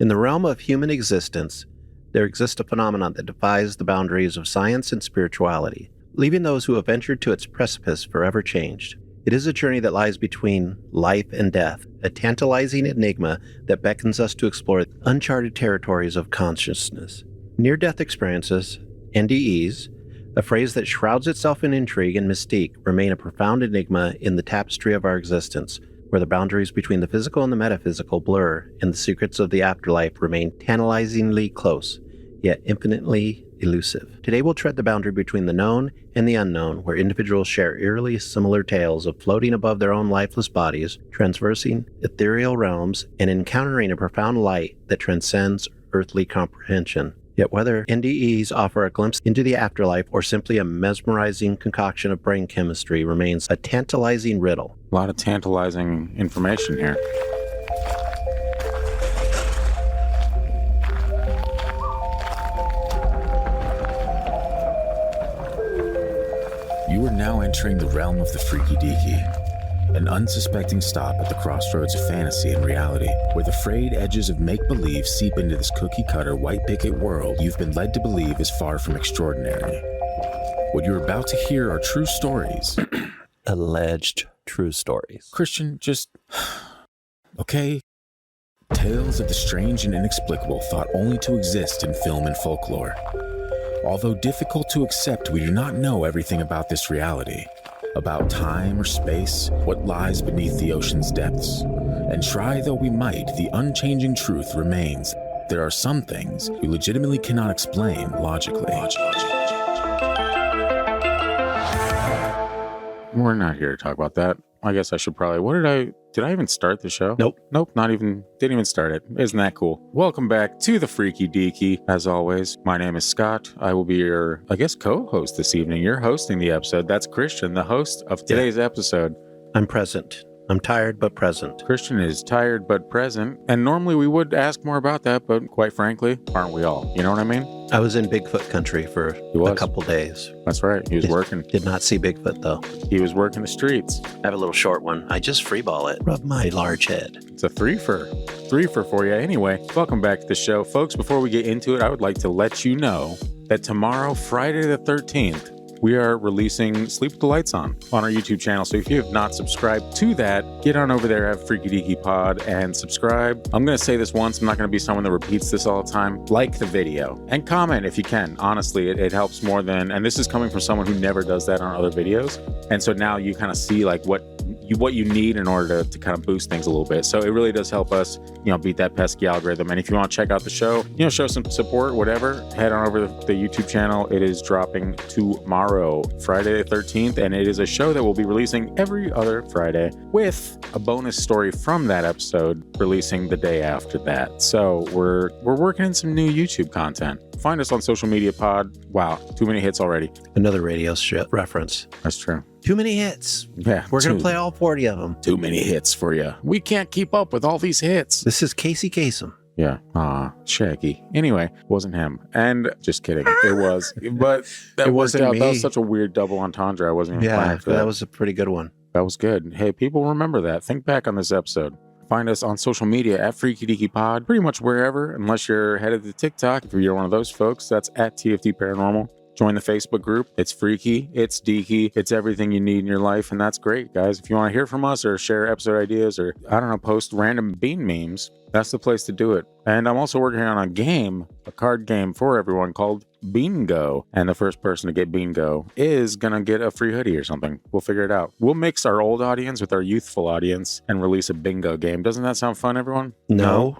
In the realm of human existence, there exists a phenomenon that defies the boundaries of science and spirituality, leaving those who have ventured to its precipice forever changed. It is a journey that lies between life and death, a tantalizing enigma that beckons us to explore uncharted territories of consciousness. Near-death experiences, NDEs, a phrase that shrouds itself in intrigue and mystique, remain a profound enigma in the tapestry of our existence, where the boundaries between the physical and the metaphysical blur and the secrets of the afterlife remain tantalizingly close, yet infinitely elusive. Today we'll tread the boundary between the known and the unknown, where individuals share eerily similar tales of floating above their own lifeless bodies, transversing ethereal realms, and encountering a profound light that transcends earthly comprehension. Yet whether NDEs offer a glimpse into the afterlife or simply a mesmerizing concoction of brain chemistry remains a tantalizing riddle. A lot of tantalizing information here. You are now entering the realm of the freaky deaky, an unsuspecting stop at the crossroads of fantasy and reality, where the frayed edges of make-believe seep into this cookie-cutter white picket world you've been led to believe is far from extraordinary. What you're about to hear are true stories. Alleged true stories. Christian, just... okay? Tales of the strange and inexplicable thought only to exist in film and folklore. Although difficult to accept, we do not know everything about this reality, about time or space, what lies beneath the ocean's depths. And try though we might, the unchanging truth remains. There are some things we legitimately cannot explain logically. We're not here to talk about that. I guess I should probably... Did I even start the show? Nope. Didn't even start it. Isn't that cool? Welcome back to the Freaky Deaky. As always, my name is Scott. I will be your, co-host this evening. You're hosting the episode. That's Christian, the host of today's episode. I'm present. I'm tired but present. Christian is tired but present. And normally we would ask more about that, but quite frankly, aren't we all? You know what I mean? I was in Bigfoot country for a couple days. That's right. He was working. Did not see Bigfoot, though. He was working the streets. I have a little short one. I just freeball it. Rub my large head. It's a threefer for you. Anyway, welcome back to the show. Folks, before we get into it, I would like to let you know that tomorrow, Friday the 13th, we are releasing Sleep with the Lights On our YouTube channel. So if you have not subscribed to that, get on over there at Freaky Deaky Pod and subscribe. I'm going to say this once. I'm not going to be someone that repeats this all the time. Like the video and comment if you can. Honestly, it helps more than, and this is coming from someone who never does that on other videos. And so now you kind of see like what you need in order to kind of boost things a little bit. So it really does help us, beat that pesky algorithm. And if you want to check out the show, show some support, whatever, head on over to the YouTube channel. It is dropping tomorrow, Friday the 13th, and it is a show that we'll be releasing every other Friday with a bonus story from that episode releasing the day after that. So we're working in some new YouTube content. Find us on social media pod. Wow, too many hits already. Another radio reference. That's true. Too many hits. Yeah. We're going to play all 40 of them. Too many hits for you. We can't keep up with all these hits. This is Casey Kasem. Yeah. Shaggy. Anyway, wasn't him. And just kidding. It was. But that wasn't me. That was such a weird double entendre. I wasn't even planning for that. That was a pretty good one. That was good. Hey, people, remember that. Think back on this episode. Find us on social media at Freaky Deaky Pod, pretty much wherever, unless you're headed to TikTok. If you're one of those folks, that's at TFD Paranormal. Join the Facebook group. It's freaky, it's deaky, it's everything you need in your life, and that's great, guys. If you want to hear from us or share episode ideas or, post random bean memes, that's the place to do it. And I'm also working on a card game for everyone called Bingo. And the first person to get Bingo is going to get a free hoodie or something. We'll figure it out. We'll mix our old audience with our youthful audience and release a bingo game. Doesn't that sound fun, everyone? No.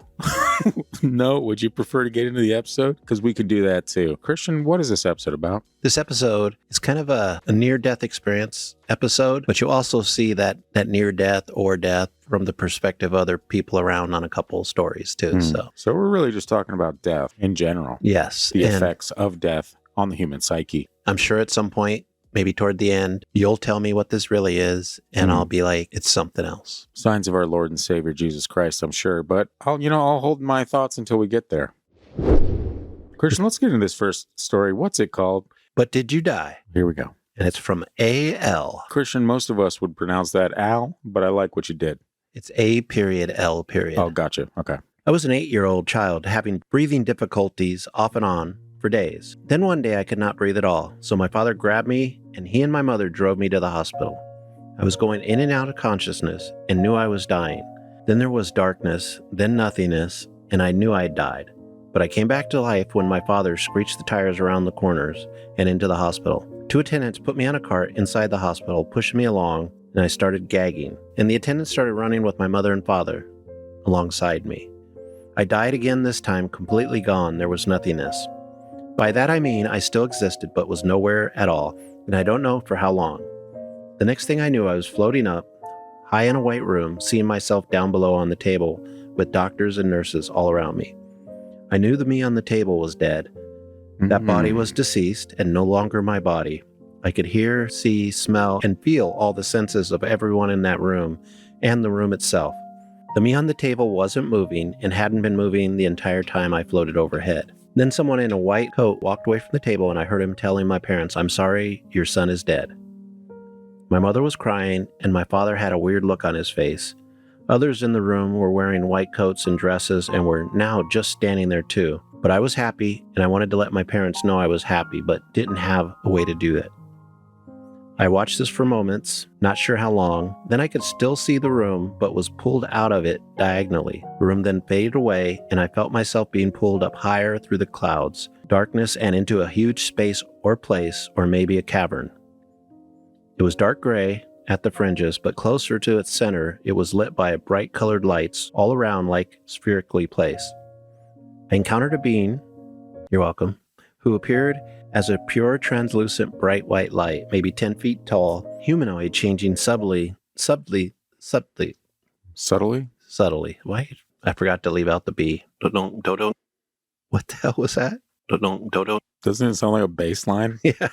No? Would you prefer to get into the episode? Because we could do that too. Christian, what is this episode about? This episode is kind of a near-death experience episode, but you'll also see that near-death or death from the perspective of other people around on a couple of stories too. So we're really just talking about death in general. Yes. The effects of death on the human psyche. I'm sure at some point, maybe toward the end, you'll tell me what this really is, and I'll be like, it's something else. Signs of our Lord and Savior Jesus Christ, I'm sure. But I'll hold my thoughts until we get there. Christian, let's get into this first story. What's it called? But Did You Die? Here we go. And it's from A.L. Christian, most of us would pronounce that Al, but I like what you did. It's A.L. Oh, gotcha. Okay. I was an 8-year-old child having breathing difficulties off and on for days. Then one day I could not breathe at all, so my father grabbed me and he and my mother drove me to the hospital. I was going in and out of consciousness and knew I was dying. Then there was darkness, then nothingness, and I knew I had died. But I came back to life when my father screeched the tires around the corners and into the hospital. 2 attendants put me on a cart inside the hospital, pushed me along, and I started gagging. And the attendants started running with my mother and father alongside me. I died again this time, completely gone. There was nothingness. By that I mean I still existed, but was nowhere at all, and I don't know for how long. The next thing I knew, I was floating up, high in a white room, seeing myself down below on the table with doctors and nurses all around me. I knew the me on the table was dead. That body was deceased and no longer my body. I could hear, see, smell, and feel all the senses of everyone in that room and the room itself. The me on the table wasn't moving and hadn't been moving the entire time I floated overhead. Then someone in a white coat walked away from the table and I heard him telling my parents, "I'm sorry, your son is dead." My mother was crying and my father had a weird look on his face. Others in the room were wearing white coats and dresses and were now just standing there too. But I was happy and I wanted to let my parents know I was happy, but didn't have a way to do it. I watched this for moments, not sure how long. Then I could still see the room, but was pulled out of it diagonally. The room then faded away and I felt myself being pulled up higher through the clouds, darkness, and into a huge space or place, or maybe a cavern. It was dark gray at the fringes, but closer to its center, it was lit by bright colored lights all around like spherically placed. I encountered a being, you're welcome, who appeared as a pure translucent bright white light, maybe 10 feet tall, humanoid, changing subtly. Why? I forgot to leave out the B. Don't. What the hell was that? Don't. Doesn't it sound like a bass line? Yeah.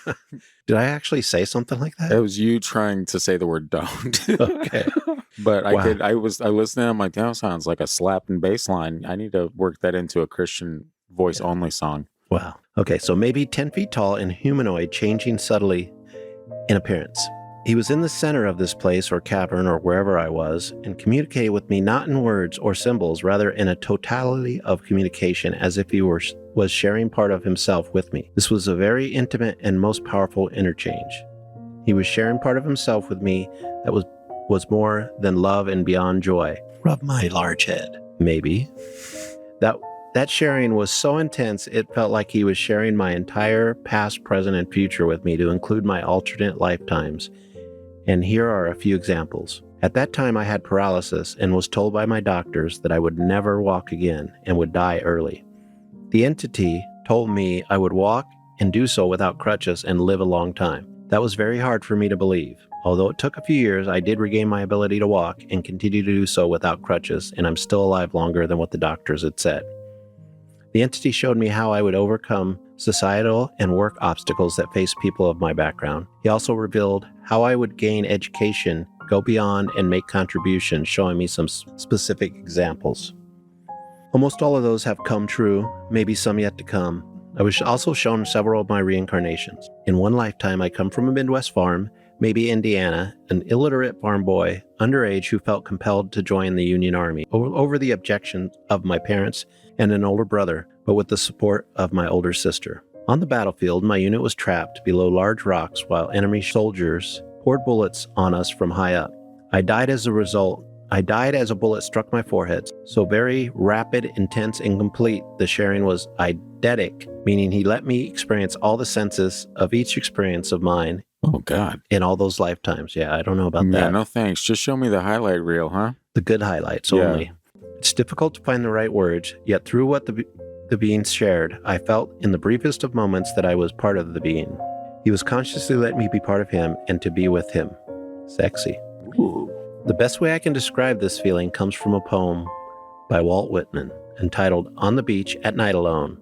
Did I actually say something like that? It was you trying to say the word don't. Okay. But Wow. I listened, I'm like, that sounds like a slapping bass line. I need to work that into a Christian voice only song. Wow. Okay, so maybe 10 feet tall and humanoid, changing subtly in appearance. He was in the center of this place or cavern or wherever I was and communicated with me not in words or symbols, rather in a totality of communication, as if he was sharing part of himself with me. This was a very intimate and most powerful interchange. He was sharing part of himself with me that was more than love and beyond joy. Rub my large head. Maybe. That sharing was so intense, it felt like he was sharing my entire past, present, and future with me to include my alternate lifetimes. And here are a few examples. At that time, I had paralysis and was told by my doctors that I would never walk again and would die early. The entity told me I would walk and do so without crutches and live a long time. That was very hard for me to believe. Although it took a few years, I did regain my ability to walk and continue to do so without crutches, and I'm still alive longer than what the doctors had said. The entity showed me how I would overcome societal and work obstacles that face people of my background. He also revealed how I would gain education, go beyond, and make contributions, showing me some specific examples. Almost all of those have come true, maybe some yet to come. I was also shown several of my reincarnations. In one lifetime, I come from a Midwest farm, maybe Indiana, an illiterate farm boy, underage, who felt compelled to join the Union Army over the objections of my parents and an older brother, but with the support of my older sister. On the battlefield, my unit was trapped below large rocks while enemy soldiers poured bullets on us from high up. I died as a result. I died as a bullet struck my forehead. So very rapid, intense, and complete, the sharing was eidetic, meaning he let me experience all the senses of each experience of mine. Oh, God. In all those lifetimes. Yeah, I don't know about that. Yeah, no thanks. Just show me the highlight reel, huh? The good highlights only. It's difficult to find the right words, yet through what the beings shared, I felt in the briefest of moments that I was part of the being. He was consciously letting me be part of him and to be with him. Sexy. Ooh. The best way I can describe this feeling comes from a poem by Walt Whitman entitled On the Beach at Night Alone,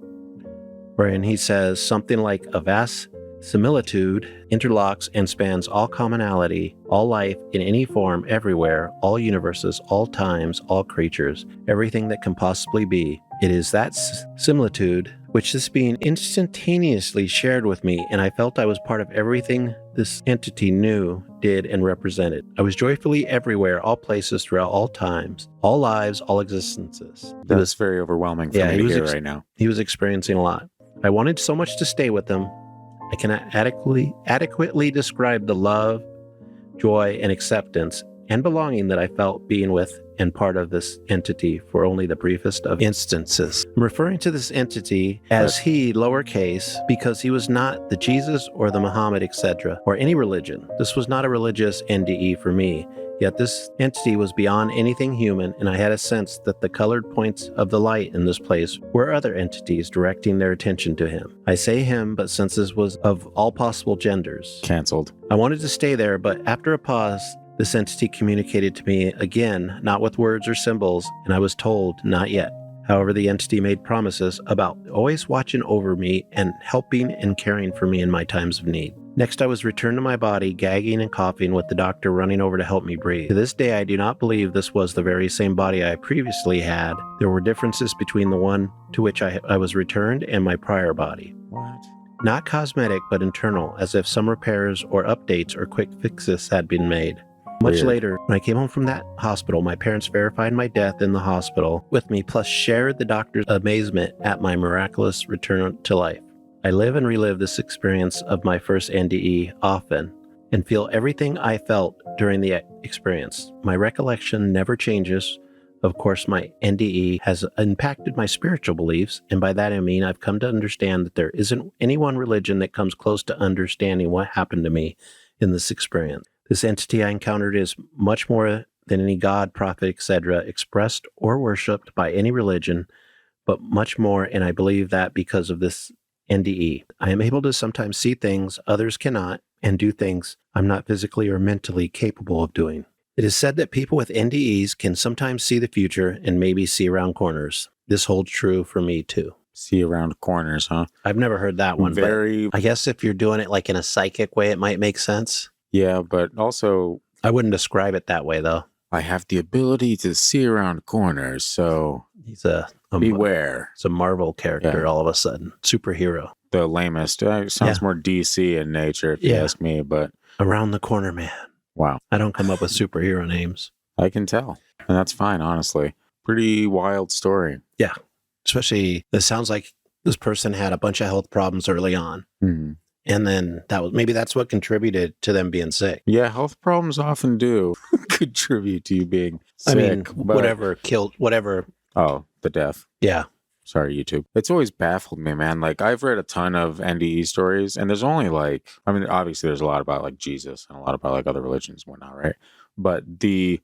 wherein he says something like, a vast similitude interlocks and spans all commonality, all life in any form, everywhere, all universes, all times, all creatures, everything that can possibly be. It is that similitude which this being instantaneously shared with me, and I felt I was part of everything this entity knew, did, and represented. I was joyfully everywhere, all places, throughout all times, all lives, all existences. That's very overwhelming for me to hear right now. He was experiencing a lot. I wanted so much to stay with him. I cannot adequately describe the love, joy, and acceptance and belonging that I felt being with and part of this entity for only the briefest of instances. I'm referring to this entity as he, lowercase, because he was not the Jesus or the Muhammad, etc., or any religion. This was not a religious NDE for me. Yet this entity was beyond anything human, and I had a sense that the colored points of the light in this place were other entities directing their attention to him. I say him, but since this was of all possible genders. Canceled. I wanted to stay there, but after a pause, this entity communicated to me again, not with words or symbols, and I was told, not yet. However, the entity made promises about always watching over me and helping and caring for me in my times of need. Next, I was returned to my body, gagging and coughing, with the doctor running over to help me breathe. To this day, I do not believe this was the very same body I previously had. There were differences between the one to which I was returned and my prior body. What? Not cosmetic, but internal, as if some repairs or updates or quick fixes had been made. Much later, when I came home from that hospital, my parents verified my death in the hospital with me, plus shared the doctor's amazement at my miraculous return to life. I live and relive this experience of my first NDE often and feel everything I felt during the experience. My recollection never changes. Of course, my NDE has impacted my spiritual beliefs, and by that I mean I've come to understand that there isn't any one religion that comes close to understanding what happened to me in this experience. This entity I encountered is much more than any god, prophet, etc., expressed or worshipped by any religion, but much more, and I believe that because of this NDE. I am able to sometimes see things others cannot and do things I'm not physically or mentally capable of doing. It is said that people with NDEs can sometimes see the future and maybe see around corners. This holds true for me too. See around corners, huh? I've never heard that one, but I guess if you're doing it like in a psychic way, it might make sense. Yeah, but also... I wouldn't describe it that way, though. I have the ability to see around corners, so... He's a beware. It's a Marvel character all of a sudden. Superhero. The lamest. Sounds more DC in nature, if you ask me, but... Around the corner, man. Wow. I don't come up with superhero names. I can tell. And that's fine, honestly. Pretty wild story. Yeah. Especially, it sounds like this person had a bunch of health problems early on. Mm-hmm. And then that's what contributed to them being sick. Yeah, health problems often do contribute to you being sick. I mean, whatever. Oh, the death. Yeah. Sorry, YouTube. It's always baffled me, man. Like, I've read a ton of NDE stories, and there's only obviously there's a lot about like Jesus and a lot about like other religions and whatnot, right? But the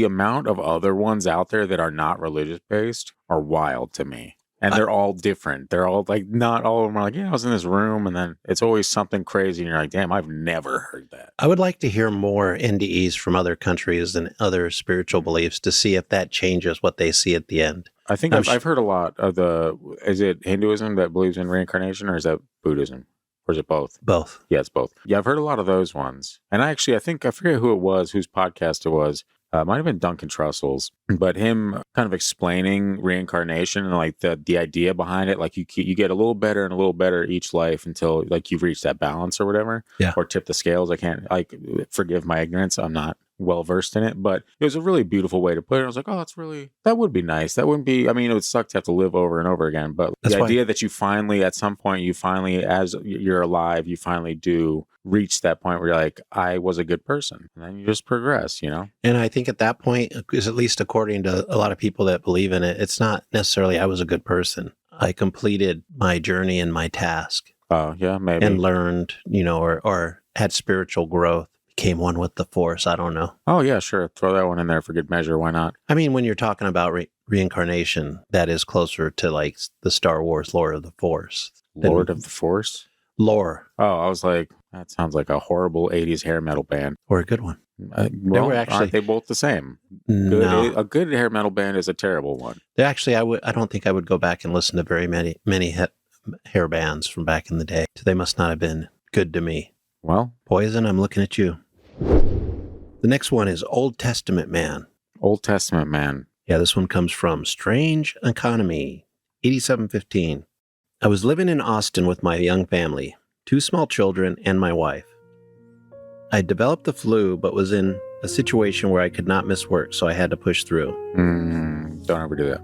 amount of other ones out there that are not religious based are wild to me. And they're all different. They're all like, not all of them are like, yeah, I was in this room. And then it's always something crazy. And you're like, damn, I've never heard that. I would like to hear more NDEs from other countries and other spiritual beliefs to see if that changes what they see at the end. I think I've heard a lot of is it Hinduism that believes in reincarnation, or is that Buddhism? Or is it both? Both. Yeah, it's both. Yeah, I've heard a lot of those ones. And I forget who it was, whose podcast it was. Might have been Duncan Trussell's, but him kind of explaining reincarnation and like the idea behind it. Like you get a little better and a little better each life until like you've reached that balance or whatever. Yeah. Or tip the scales. I can't forgive my ignorance. I'm not well versed in it, but it was a really beautiful way to put it. I was like, oh, that would be nice. That wouldn't be, I mean, it would suck to have to live over and over again, but the idea that you finally, at some point, as you're alive, you finally do reach that point where you're like, I was a good person. And then you just progress, you know? And I think at that point, is at least according to a lot of people that believe in it, it's not necessarily I was a good person. I completed my journey and my task. Oh, yeah, maybe. And learned, or had spiritual growth. Became one with the Force. I don't know. Oh, yeah, sure. Throw that one in there for good measure. Why not? I mean, when you're talking about reincarnation, that is closer to like the Star Wars Lord of the Force. Lord of the Force? Lore. Oh, I was like, that sounds like a horrible 80s hair metal band. Or a good one. Aren't they both the same? No. A good hair metal band is a terrible one. Actually, I don't think I would go back and listen to very many hair bands from back in the day. So they must not have been good to me. Well, Poison, I'm looking at you. The next one is Old Testament Man. Old Testament Man. Yeah, this one comes from Strange Economy, 8715. I was living in Austin with my young family, 2 small children, and my wife. I developed the flu, but was in a situation where I could not miss work, so I had to push through. Don't ever do that.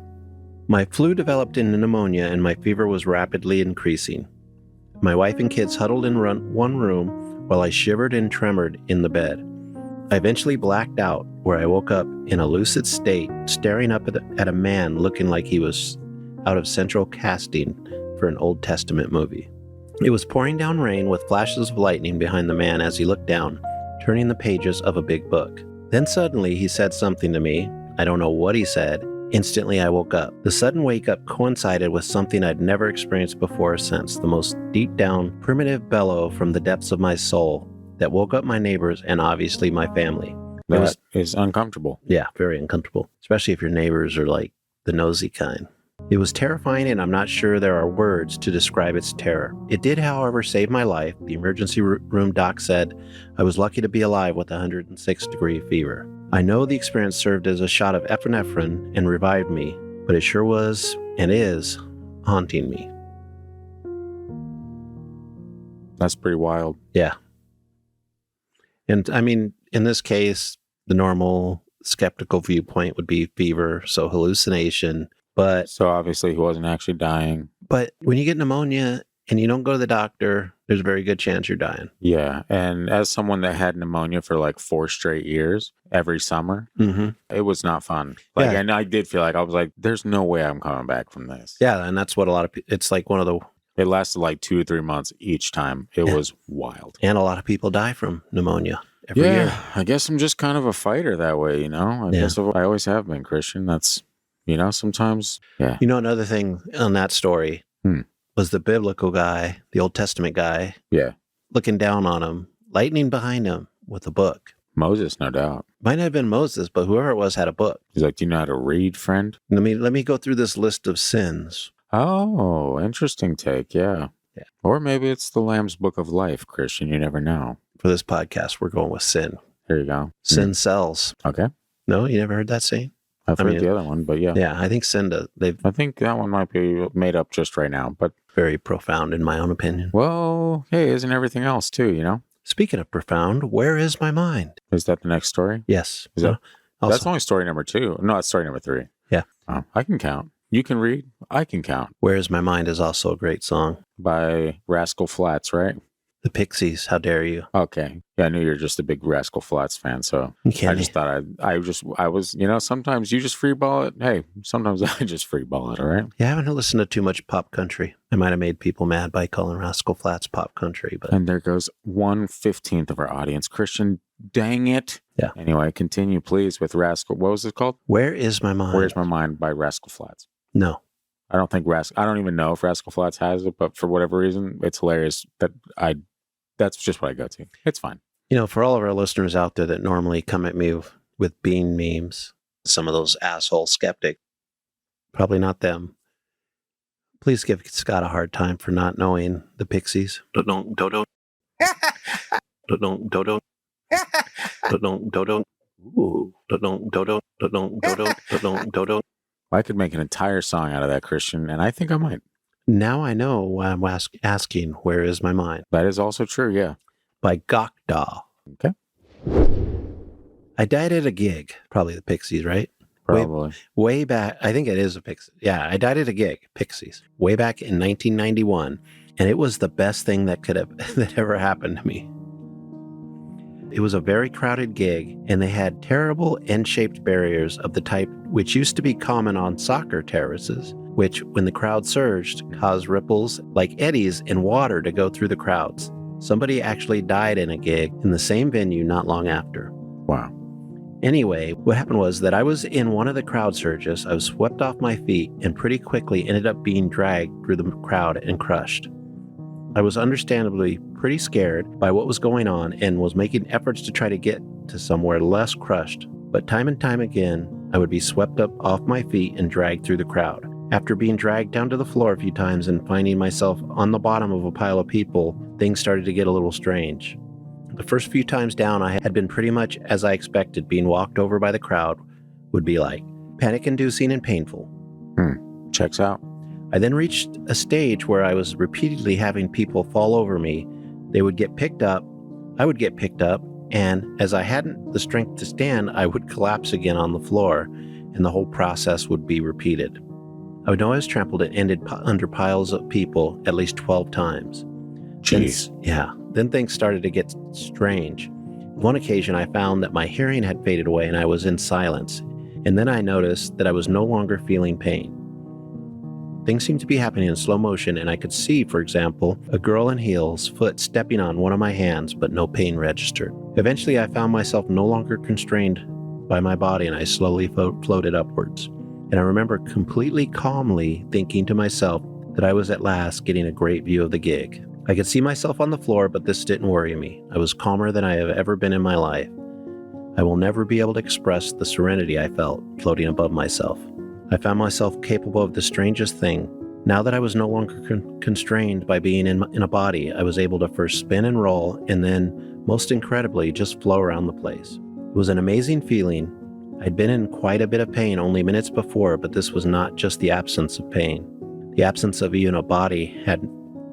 My flu developed into pneumonia, and my fever was rapidly increasing. My wife and kids huddled in one room while I shivered and tremored in the bed. I eventually blacked out, where I woke up in a lucid state, staring up at a man looking like he was out of central casting for an Old Testament movie. It was pouring down rain with flashes of lightning behind the man as he looked down, turning the pages of a big book. Then suddenly he said something to me. I don't know what he said. Instantly I woke up. The sudden wake up coincided with something I'd never experienced before or since, the most deep down, primitive bellow from the depths of my soul that woke up my neighbors and obviously my family. That is uncomfortable. Yeah, very uncomfortable, especially if your neighbors are like the nosy kind. It was terrifying, and I'm not sure there are words to describe its terror. It did, however, save my life. The emergency room doc said I was lucky to be alive with a 106-degree fever. I know the experience served as a shot of epinephrine and revived me, but it sure was, and is, haunting me. That's pretty wild. Yeah. And I mean, in this case, the normal skeptical viewpoint would be fever, so hallucination. But so obviously he wasn't actually dying. But when you get pneumonia and you don't go to the doctor, there's a very good chance you're dying. Yeah. And as someone that had pneumonia for like 4 straight years, every summer, it was not fun. Like, and I did feel like, I was like, there's no way I'm coming back from this. Yeah. And that's what a lot of people, it's like one of the... It lasted like 2 to 3 months each time. It was wild. And a lot of people die from pneumonia every year. I guess I'm just kind of a fighter that way, you know? I guess I always have been, Christian. That's... You know, sometimes, You know, another thing on that story was the biblical guy, the Old Testament guy, looking down on him, lightning behind him with a book. Moses, no doubt. Might not have been Moses, but whoever it was had a book. He's like, do you know how to read, friend? Let me go through this list of sins. Oh, interesting take, yeah. Or maybe it's the Lamb's Book of Life, Christian. You never know. For this podcast, we're going with sin. There you go. Sin sells. Okay. No, you never heard that saying? I've heard the other one, but yeah. Yeah, I think sin does. I think that one might be made up just right now, but... Very profound in my own opinion. Well, hey, isn't everything else too, you know? Speaking of profound, where is my mind? Is that the next story? Yes. Is that, that's only story number 2. No, that's story number 3. Yeah. Oh, I can count. You can read. I can count. Where is my mind is also a great song. By Rascal Flatts, right? The Pixies, how dare you? Okay. Yeah, I knew you're just a big Rascal Flatts fan, so I just thought I was, you know, sometimes you just freeball it. Hey, sometimes I just freeball it, all right? Yeah, I haven't listened to too much pop country. I might have made people mad by calling Rascal Flatts pop country, but... And there goes 1/15 of our audience. Christian, dang it. Yeah. Anyway, continue, please, with Rascal. What was it called? Where is my mind? Where's My Mind by Rascal Flatts. No. I don't even know if Rascal Flatts has it, but for whatever reason, it's hilarious that that's just what I go to. It's fine. You know, for all of our listeners out there that normally come at me with bean memes, some of those asshole skeptic, probably not them. Please give Scott a hard time for not knowing the Pixies. Don't. I could make an entire song out of that, Christian, and I think I might. Now I know why I'm asking, where is my mind? That is also true, yeah. By Gokda. Okay. I died at a gig. Probably the Pixies, right? Probably. Way back. I think it is a Pixies. Yeah, I died at a gig, Pixies, way back in 1991. And it was the best thing that ever happened to me. It was a very crowded gig, and they had terrible N-shaped barriers of the type which used to be common on soccer terraces, which, when the crowd surged, caused ripples like eddies in water to go through the crowds. Somebody actually died in a gig in the same venue not long after. Wow. Anyway, what happened was that I was in one of the crowd surges. I was swept off my feet and pretty quickly ended up being dragged through the crowd and crushed. I was understandably pretty scared by what was going on and was making efforts to try to get to somewhere less crushed. But time and time again, I would be swept up off my feet and dragged through the crowd. After being dragged down to the floor a few times and finding myself on the bottom of a pile of people, things started to get a little strange. The first few times down, I had been pretty much as I expected. Being walked over by the crowd would be like panic-inducing and painful. Checks out. I then reached a stage where I was repeatedly having people fall over me. They would get picked up, I would get picked up, And as I hadn't the strength to stand, I would collapse again on the floor, and the whole process would be repeated. I would know I was trampled and ended under piles of people at least 12 times. Jeez. Then things started to get strange. One occasion, I found that my hearing had faded away and I was in silence. And then I noticed that I was no longer feeling pain. Things seemed to be happening in slow motion, and I could see, for example, a girl in heels, foot stepping on one of my hands, but no pain registered. Eventually, I found myself no longer constrained by my body, and I slowly floated upwards. And I remember completely calmly thinking to myself that I was at last getting a great view of the gig. I could see myself on the floor, but this didn't worry me. I was calmer than I have ever been in my life. I will never be able to express the serenity I felt floating above myself. I found myself capable of the strangest thing. Now that I was no longer constrained by being in a body, I was able to first spin and roll, and then, most incredibly, just flow around the place. It was an amazing feeling. I'd been in quite a bit of pain only minutes before, but this was not just the absence of pain. The absence of even a body had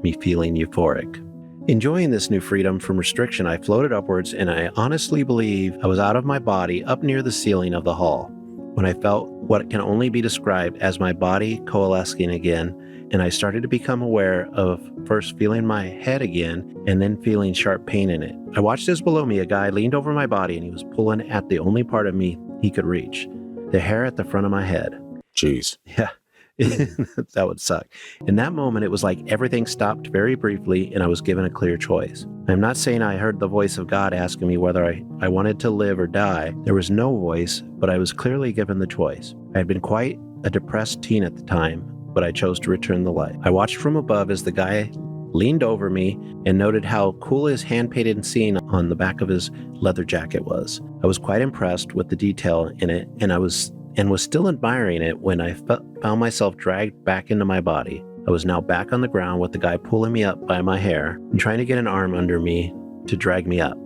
me feeling euphoric. Enjoying this new freedom from restriction, I floated upwards, and I honestly believe I was out of my body up near the ceiling of the hall, when I felt what can only be described as my body coalescing again, and I started to become aware of first feeling my head again, and then feeling sharp pain in it. I watched as below me a guy leaned over my body, and he was pulling at the only part of me he could reach, the hair at the front of my head. Jeez. Yeah. That would suck. In that moment, it was like everything stopped very briefly and I was given a clear choice. I'm not saying I heard the voice of God asking me whether I wanted to live or die. There was no voice, but I was clearly given the choice. I had been quite a depressed teen at the time, but I chose to return the light. I watched from above as the guy leaned over me and noted how cool his hand-painted scene on the back of his leather jacket was. I was quite impressed with the detail in it, and was still admiring it when I found myself dragged back into my body. I was now back on the ground with the guy pulling me up by my hair and trying to get an arm under me to drag me up.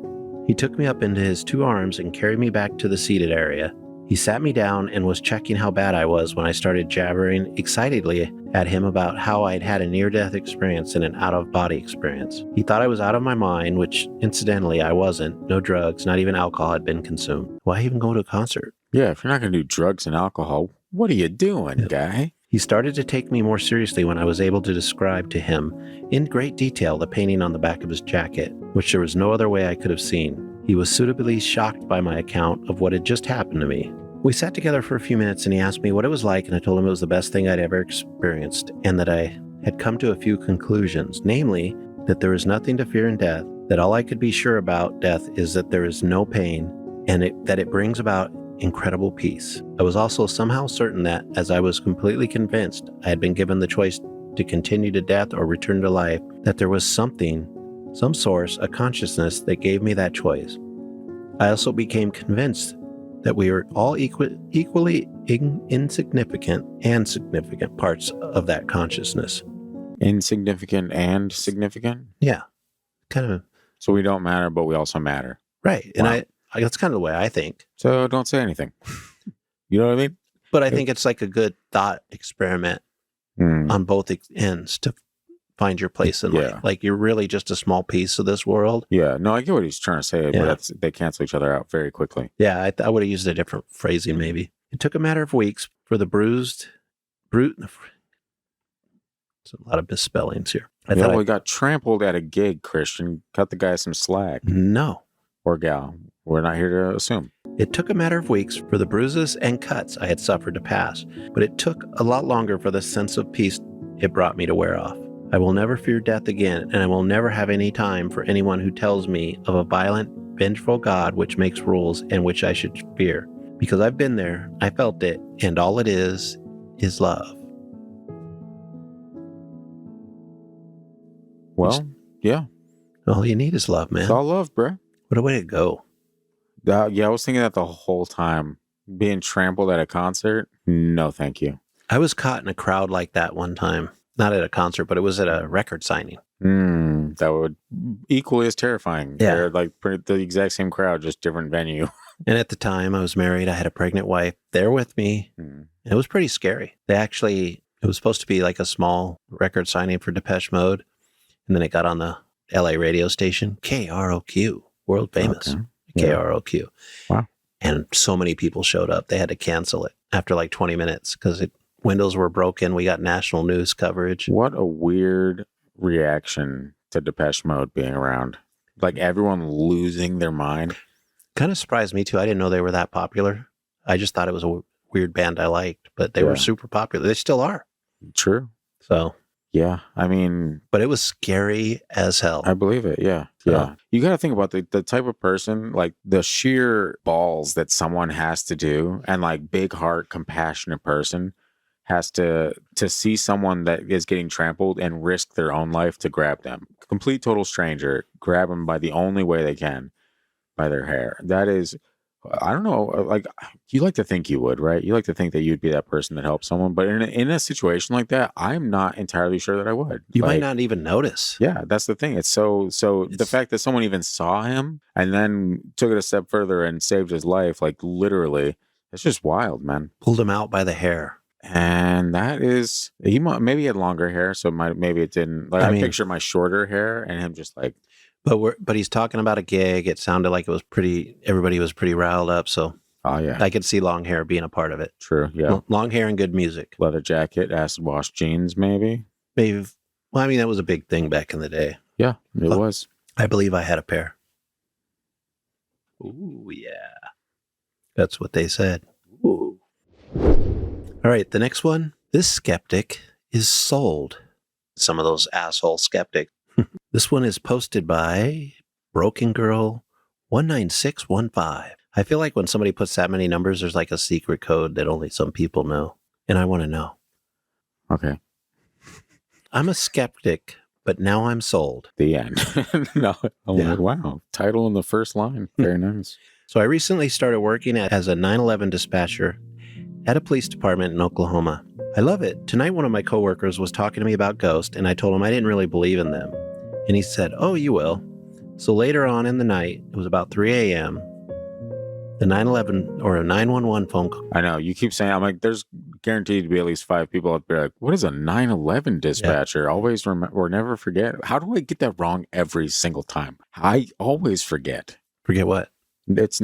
He took me up into his two arms and carried me back to the seated area. He sat me down and was checking how bad I was when I started jabbering excitedly at him about how I'd had a near-death experience and an out-of-body experience. He thought I was out of my mind, which incidentally I wasn't. No drugs, not even alcohol had been consumed. Why even go to a concert? Yeah, if you're not going to do drugs and alcohol, what are you doing, guy? He started to take me more seriously when I was able to describe to him in great detail the painting on the back of his jacket, which there was no other way I could have seen. He was suitably shocked by my account of what had just happened to me. We sat together for a few minutes and he asked me what it was like, and I told him it was the best thing I'd ever experienced and that I had come to a few conclusions, namely that there is nothing to fear in death, that all I could be sure about death is that there is no pain and that it brings about incredible peace. I was also somehow certain that, as I was completely convinced I had been given the choice to continue to death or return to life, that there was something, some source, a consciousness that gave me that choice. I also became convinced that we were all equally insignificant and significant parts of that consciousness. Insignificant and significant? Yeah, kind of. So we don't matter, but we also matter. Right, and Wow. that's kind of the way I think. So don't say anything. You know what I mean? But I think it's like a good thought experiment on both ends to find your place in life. Like you're really just a small piece of this world. Yeah, no, I get what he's trying to say, but they cancel each other out very quickly. Yeah, I would have used a different phrasing maybe. It took a matter of weeks for the bruised... There's a lot of misspellings here. We got trampled at a gig, Christian. Cut the guy some slack. No. Or gal. We're not here to assume. It took a matter of weeks for the bruises and cuts I had suffered to pass, but it took a lot longer for the sense of peace it brought me to wear off. I will never fear death again, and I will never have any time for anyone who tells me of a violent, vengeful God which makes rules and which I should fear. Because I've been there, I felt it, and all it is love. Well, yeah. All you need is love, man. It's all love, bro. What a way to go. I was thinking that the whole time. Being trampled at a concert? No, thank you. I was caught in a crowd like that one time. Not at a concert, but it was at a record signing. That would equally as terrifying. Yeah. They're like the exact same crowd, just different venue. And at the time I was married, I had a pregnant wife there with me. And it was pretty scary. It was supposed to be like a small record signing for Depeche Mode. And then it got on the LA radio station, KROQ, world famous. Okay. KROQ. Wow. And so many people showed up. They had to cancel it after like 20 minutes because windows were broken. We got national news coverage. What a weird reaction to Depeche Mode being around. Like everyone losing their mind. Kind of surprised me too. I didn't know they were that popular. I just thought it was a weird band I liked, but they were super popular. They still are. True. So, yeah, I mean, but it was scary as hell. I believe it. Yeah. Yeah. You got to think about the type of person, like the sheer balls that someone has to do, and like big heart, compassionate person has to see someone that is getting trampled and risk their own life to grab them. Complete total stranger, grab them by the only way they can, by their hair. That is, I don't know, like you like to think you would, right? You like to think that you'd be that person that helps someone, but in a situation like that, I'm not entirely sure that I would. You might not even notice. Yeah, that's the thing. It's the fact that someone even saw him and then took it a step further and saved his life, like literally, it's just wild, man. Pulled him out by the hair. And that is, maybe he had longer hair, so maybe it didn't. Like I picture my shorter hair and him just like. But he's talking about a gig. It sounded like it was everybody was pretty riled up. So I could see long hair being a part of it. True. Yeah. Long hair and good music. Leather jacket, acid wash jeans, maybe. Maybe. Well, I mean, that was a big thing back in the day. Yeah, it was. I believe I had a pair. Ooh, yeah. That's what they said. Ooh. All right, the next one. This skeptic is sold. Some of those asshole skeptics. This one is posted by Broken Girl 19615. I feel like when somebody puts that many numbers, there's like a secret code that only some people know. And I want to know. Okay. I'm a skeptic, but now I'm sold. The end. No, like, wow. Title in the first line. Very nice. So I recently started working as a 911 dispatcher at a police department in Oklahoma. I love it. Tonight, one of my coworkers was talking to me about ghosts, and I told him I didn't really believe in them. And he said, "Oh, you will." So later on in the night, it was about 3 a.m., the 911 or a 911 phone call. I know. You keep saying, I'm like, there's guaranteed to be at least 5 people out there like, what is a 911 dispatcher? Yeah. Always remember or never forget. How do I get that wrong every single time? I always forget. Forget what? It's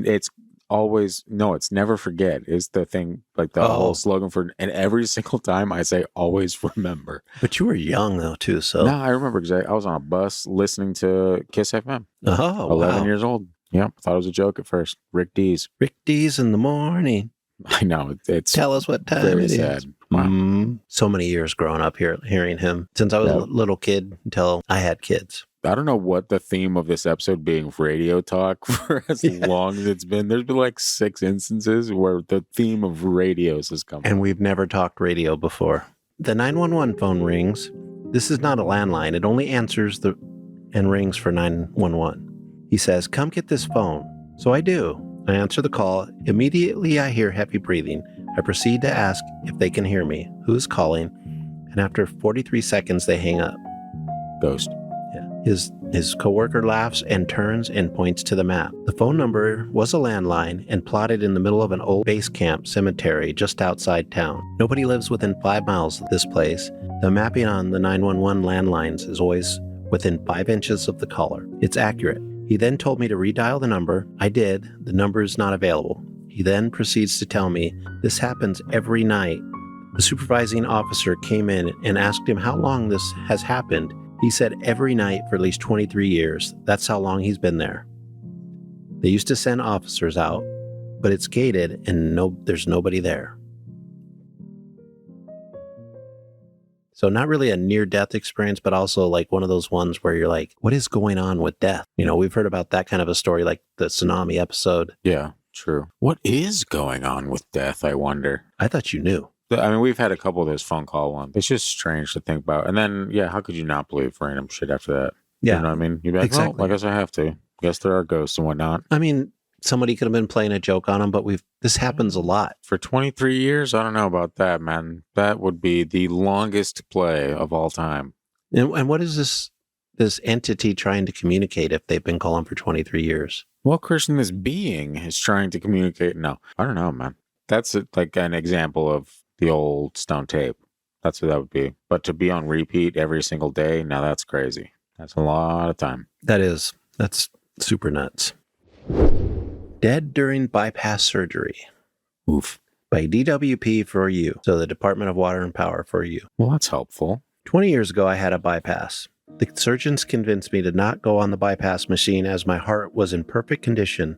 always, no, it's never forget is the thing, like the whole slogan for, and every single time I say always remember. But you were young though too, so. No, I remember exactly. I was on a bus listening to Kiss FM. Oh, 11 years old. Yep, thought it was a joke at first. Rick D's in the morning. I know, it's tell us what time it sad. Is. Wow. So many years growing up here, hearing him since I was a little kid until I had kids. I don't know what the theme of this episode being radio talk for as long as it's been. There's been like 6 instances where the theme of radios has come. And we've never talked radio before. The 911 phone rings. This is not a landline. It only answers and rings for 911. He says, "Come get this phone." So I do. I answer the call. Immediately I hear heavy breathing. I proceed to ask if they can hear me. Who's calling? And after 43 seconds, they hang up. Ghost. His coworker laughs and turns and points to the map. The phone number was a landline and plotted in the middle of an old base camp cemetery just outside town. Nobody lives within 5 miles of this place. The mapping on the 911 landlines is always within 5 inches of the caller. It's accurate. He then told me to redial the number. I did. The number is not available. He then proceeds to tell me this happens every night. The supervising officer came in and asked him how long this has happened. He said every night for at least 23 years. That's how long he's been there. They used to send officers out, but it's gated and there's nobody there. So not really a near-death experience, but also like one of those ones where you're like, what is going on with death? You know, we've heard about that kind of a story, like the tsunami episode. Yeah, true. What is going on with death, I wonder? I thought you knew. I mean, we've had a couple of those phone call ones. It's just strange to think about. And then, how could you not believe random shit after that? Yeah. You know what I mean? You'd be like, exactly. Well, I guess I have to. I guess there are ghosts and whatnot. I mean, somebody could have been playing a joke on them, but this happens a lot. For 23 years? I don't know about that, man. That would be the longest play of all time. And what is this entity trying to communicate if they've been calling for 23 years? Well, Christian, this being is trying to communicate. No, I don't know, man. That's like an example of the old stone tape. That's what that would be. But to be on repeat every single day, now that's crazy. That's a lot of time. That's super nuts. Dead During Bypass Surgery Oof. by DWP for you. So the Department of Water and Power for you. Well, that's helpful. 20 years ago, I had a bypass. The surgeons convinced me to not go on the bypass machine as my heart was in perfect condition,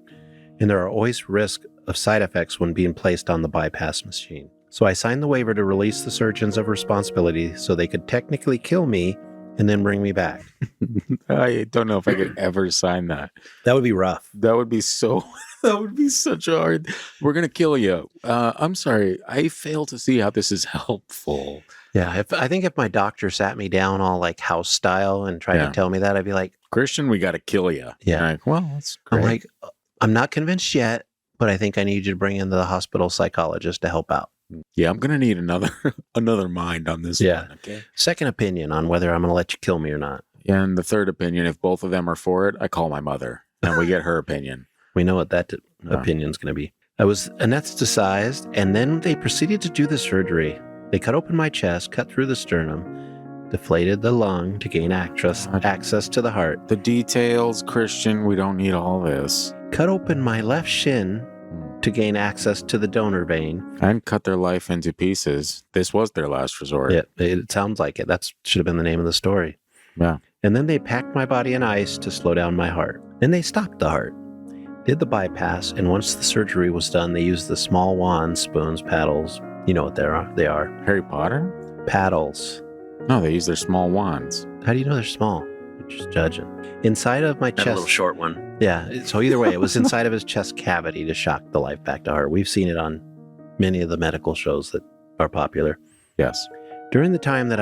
and there are always risks of side effects when being placed on the bypass machine. So I signed the waiver to release the surgeons of responsibility so they could technically kill me and then bring me back. I don't know if I could ever sign that. That would be rough. That would be so, that would be such a hard, we're going to kill you. I'm sorry. I fail to see how this is helpful. Yeah, I think if my doctor sat me down all like house style and tried to tell me that, I'd be like, Christian, we got to kill you. Yeah. Like, well, that's great. I'm like, I'm not convinced yet, but I think I need you to bring in the hospital psychologist to help out. Yeah, I'm going to need another mind on this one. Okay. Second opinion on whether I'm going to let you kill me or not. And the third opinion, if both of them are for it, I call my mother and we get her opinion. We know what that opinion's going to be. I was anesthetized, and then they proceeded to do the surgery. They cut open my chest, cut through the sternum, deflated the lung to gain access to the heart. The details, Christian, we don't need all this. Cut open my left shin to gain access to the donor vein. And cut their life into pieces. This was their last resort. Yeah, it sounds like it. That should have been the name of the story. Yeah. And then they packed my body in ice to slow down my heart. Then they stopped the heart, did the bypass, and once the surgery was done, they used the small wands, spoons, paddles. You know what they are. Harry Potter? Paddles. No, they use their small wands. How do you know they're small? You're just judging. Inside of my chest. A little short one. Yeah. So either way, it was inside of his chest cavity to shock the life back to heart. We've seen it on many of the medical shows that are popular. Yes. During the time that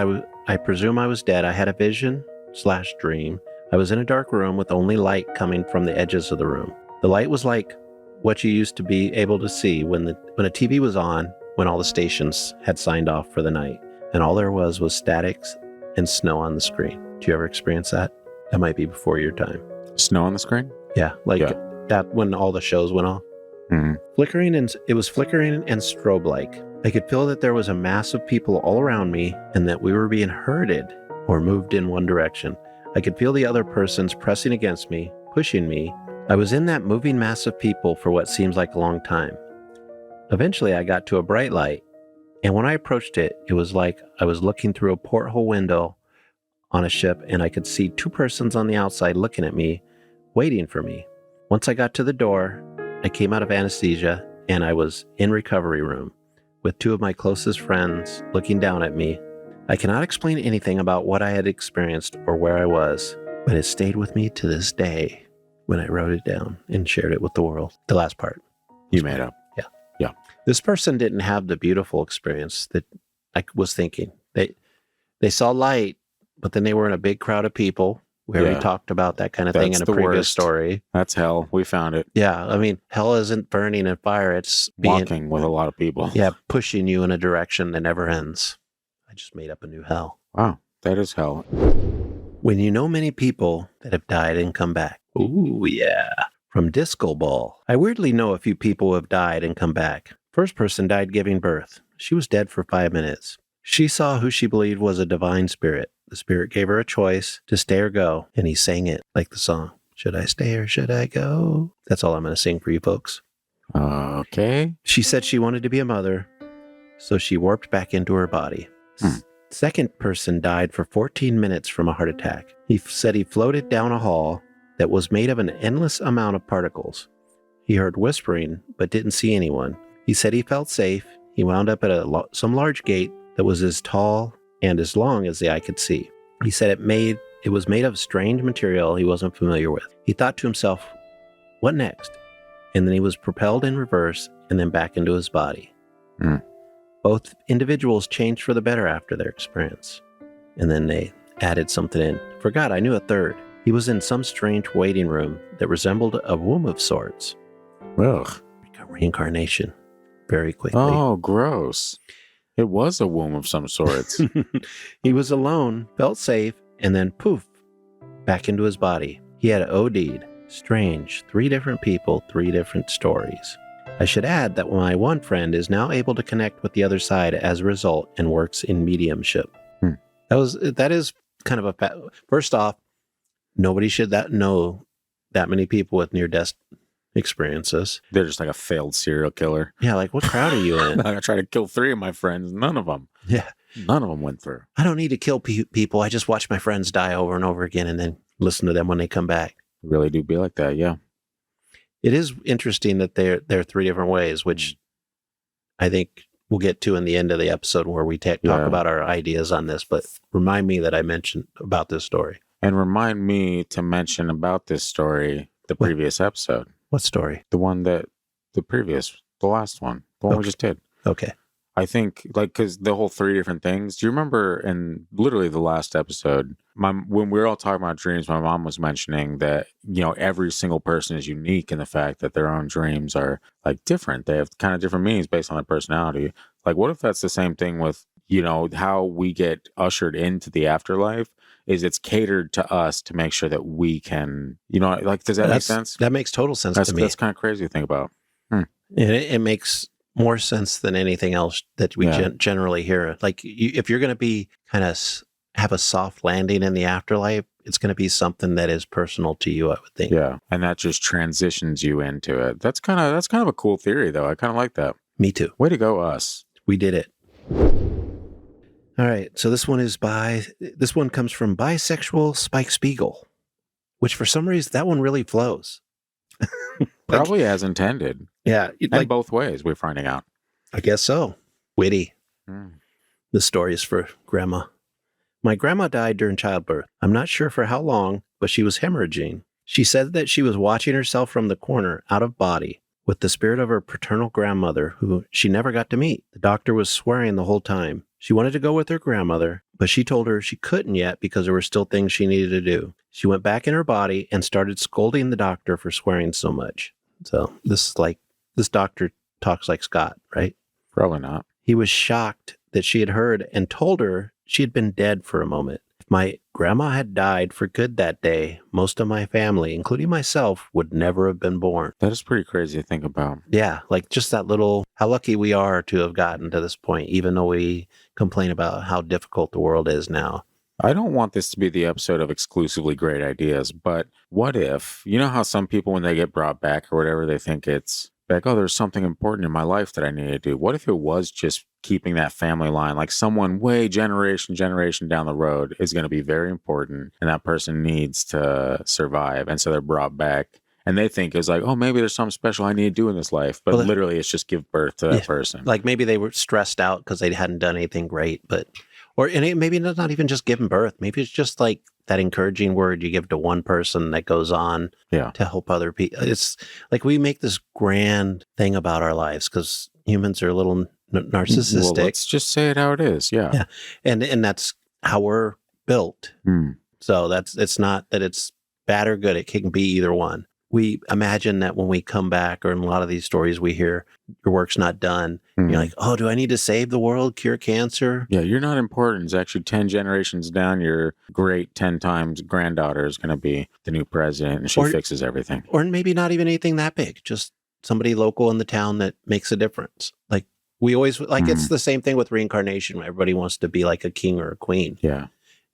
I presume I was dead, I had a vision/dream. I was in a dark room with only light coming from the edges of the room. The light was like what you used to be able to see when a TV was on, when all the stations had signed off for the night, and all there was statics and snow on the screen. Do you ever experience that? That might be before your time. Snow on the screen? Yeah, that when all the shows went off. Mm-hmm. It was flickering and strobe-like. I could feel that there was a mass of people all around me and that we were being herded or moved in one direction. I could feel the other persons pressing against me, pushing me. I was in that moving mass of people for what seems like a long time. Eventually, I got to a bright light, and when I approached it, it was like I was looking through a porthole window on a ship, and I could see two persons on the outside looking at me, waiting for me. Once I got to the door, I came out of anesthesia, and I was in recovery room with two of my closest friends looking down at me. I cannot explain anything about what I had experienced or where I was, but it stayed with me to this day when I wrote it down and shared it with the world. The last part. You made up. Yeah. This person didn't have the beautiful experience that I was thinking. They saw light, but then they were in a big crowd of people. We already talked about that kind of thing in a previous story. That's hell. We found it. Yeah. I mean, hell isn't burning in fire. It's walking with a lot of people. Yeah. Pushing you in a direction that never ends. I just made up a new hell. Wow. That is hell. When you know many people that have died and come back. Ooh, yeah. From Disco Ball. I weirdly know a few people who have died and come back. First person died giving birth. She was dead for 5 minutes. She saw who she believed was a divine spirit. The spirit gave her a choice to stay or go, and he sang it like the song. Should I stay or should I go? That's all I'm going to sing for you folks. Okay. She said she wanted to be a mother, so she warped back into her body. Second person died for 14 minutes from a heart attack. He said he floated down a hall that was made of an endless amount of particles. He heard whispering, but didn't see anyone. He said he felt safe. He wound up at some large gate that was as tall and as long as the eye could see. He said it was made of strange material he wasn't familiar with. He thought to himself, what next? And then he was propelled in reverse and then back into his body. Both individuals changed for the better after their experience. And then they added something in. Forgot, I knew a third. He was in some strange waiting room that resembled a womb of sorts. Ugh. Reincarnation. Very quickly. Oh, gross. It was a womb of some sorts. He was alone, felt safe, and then poof, back into his body. He had OD'd. Strange. 3 different people, 3 different stories. I should add that my one friend is now able to connect with the other side as a result and works in mediumship. That is kind of a first off, nobody should know that many people with near-death experiences. They're just like a failed serial killer. Yeah, like what crowd are you in? I tried to kill 3 of my friends. None of them went through. I don't need to kill people. I just watch my friends die over and over again and then listen to them when they come back. Really do be like that, yeah. It is interesting that there are 3 different ways, which I think we'll get to in the end of the episode where we talk about our ideas on this. But remind me that I mentioned about this story. And remind me to mention about this story the previous episode. What story? The last one. The one we just did. Okay. I think, like, because the whole 3 different things. Do you remember in literally the last episode, when we were all talking about dreams, my mom was mentioning that, every single person is unique in the fact that their own dreams are, like, different. They have kind of different meanings based on their personality. Like, what if that's the same thing with, how we get ushered into the afterlife? Is it's catered to us to make sure that we can, does that make sense? That makes total sense to me. That's kind of crazy to think about. It makes more sense than anything else that we generally hear. Like, if you're going to be kind of have a soft landing in the afterlife, it's going to be something that is personal to you, I would think. Yeah, and that just transitions you into it. That's kind of a cool theory, though. I kind of like that. Me too. Way to go, us. We did it. All right, so this one comes from bisexual Spike Spiegel, which for some reason that one really flows. Probably as intended. Yeah. And both ways, we're finding out. I guess so. Witty. The story is for Grandma. My grandma died during childbirth. I'm not sure for how long, but she was hemorrhaging. She said that she was watching herself from the corner, out of body, with the spirit of her paternal grandmother, who she never got to meet. The doctor was swearing the whole time. She wanted to go with her grandmother, but she told her she couldn't yet because there were still things she needed to do. She went back in her body and started scolding the doctor for swearing so much. So this doctor talks like Scott, right? Probably not. He was shocked that she had heard and told her she had been dead for a moment. If my grandma had died for good that day, most of my family, including myself, would never have been born. That is pretty crazy to think about. Yeah, like just that little, how lucky we are to have gotten to this point, even though we complain about how difficult the world is now. I don't want this to be the episode of exclusively great ideas, but what if, how some people, when they get brought back or whatever, they think it's like, oh, there's something important in my life that I need to do. What if it was just keeping that family line? Like someone way generation down the road is going to be very important, and that person needs to survive. And so they're brought back, and they think it's like, oh, maybe there's something special I need to do in this life. But literally it's just give birth to that person. Like maybe they were stressed out because they hadn't done anything great, maybe it's not even just giving birth. Maybe it's just like that encouraging word you give to one person that goes on to help other people. It's like we make this grand thing about our lives because humans are a little narcissistic. Well, let's just say it how it is. Yeah. And that's how we're built. So it's not that it's bad or good. It can be either one. We imagine that when we come back, or in a lot of these stories we hear, your work's not done. You're like, oh, do I need to save the world, cure cancer? Yeah, you're not important. It's actually 10 generations down. Your great 10 times granddaughter is going to be the new president, and she fixes everything. Or maybe not even anything that big. Just somebody local in the town that makes a difference. Like we always, it's the same thing with reincarnation. Everybody wants to be like a king or a queen. Yeah.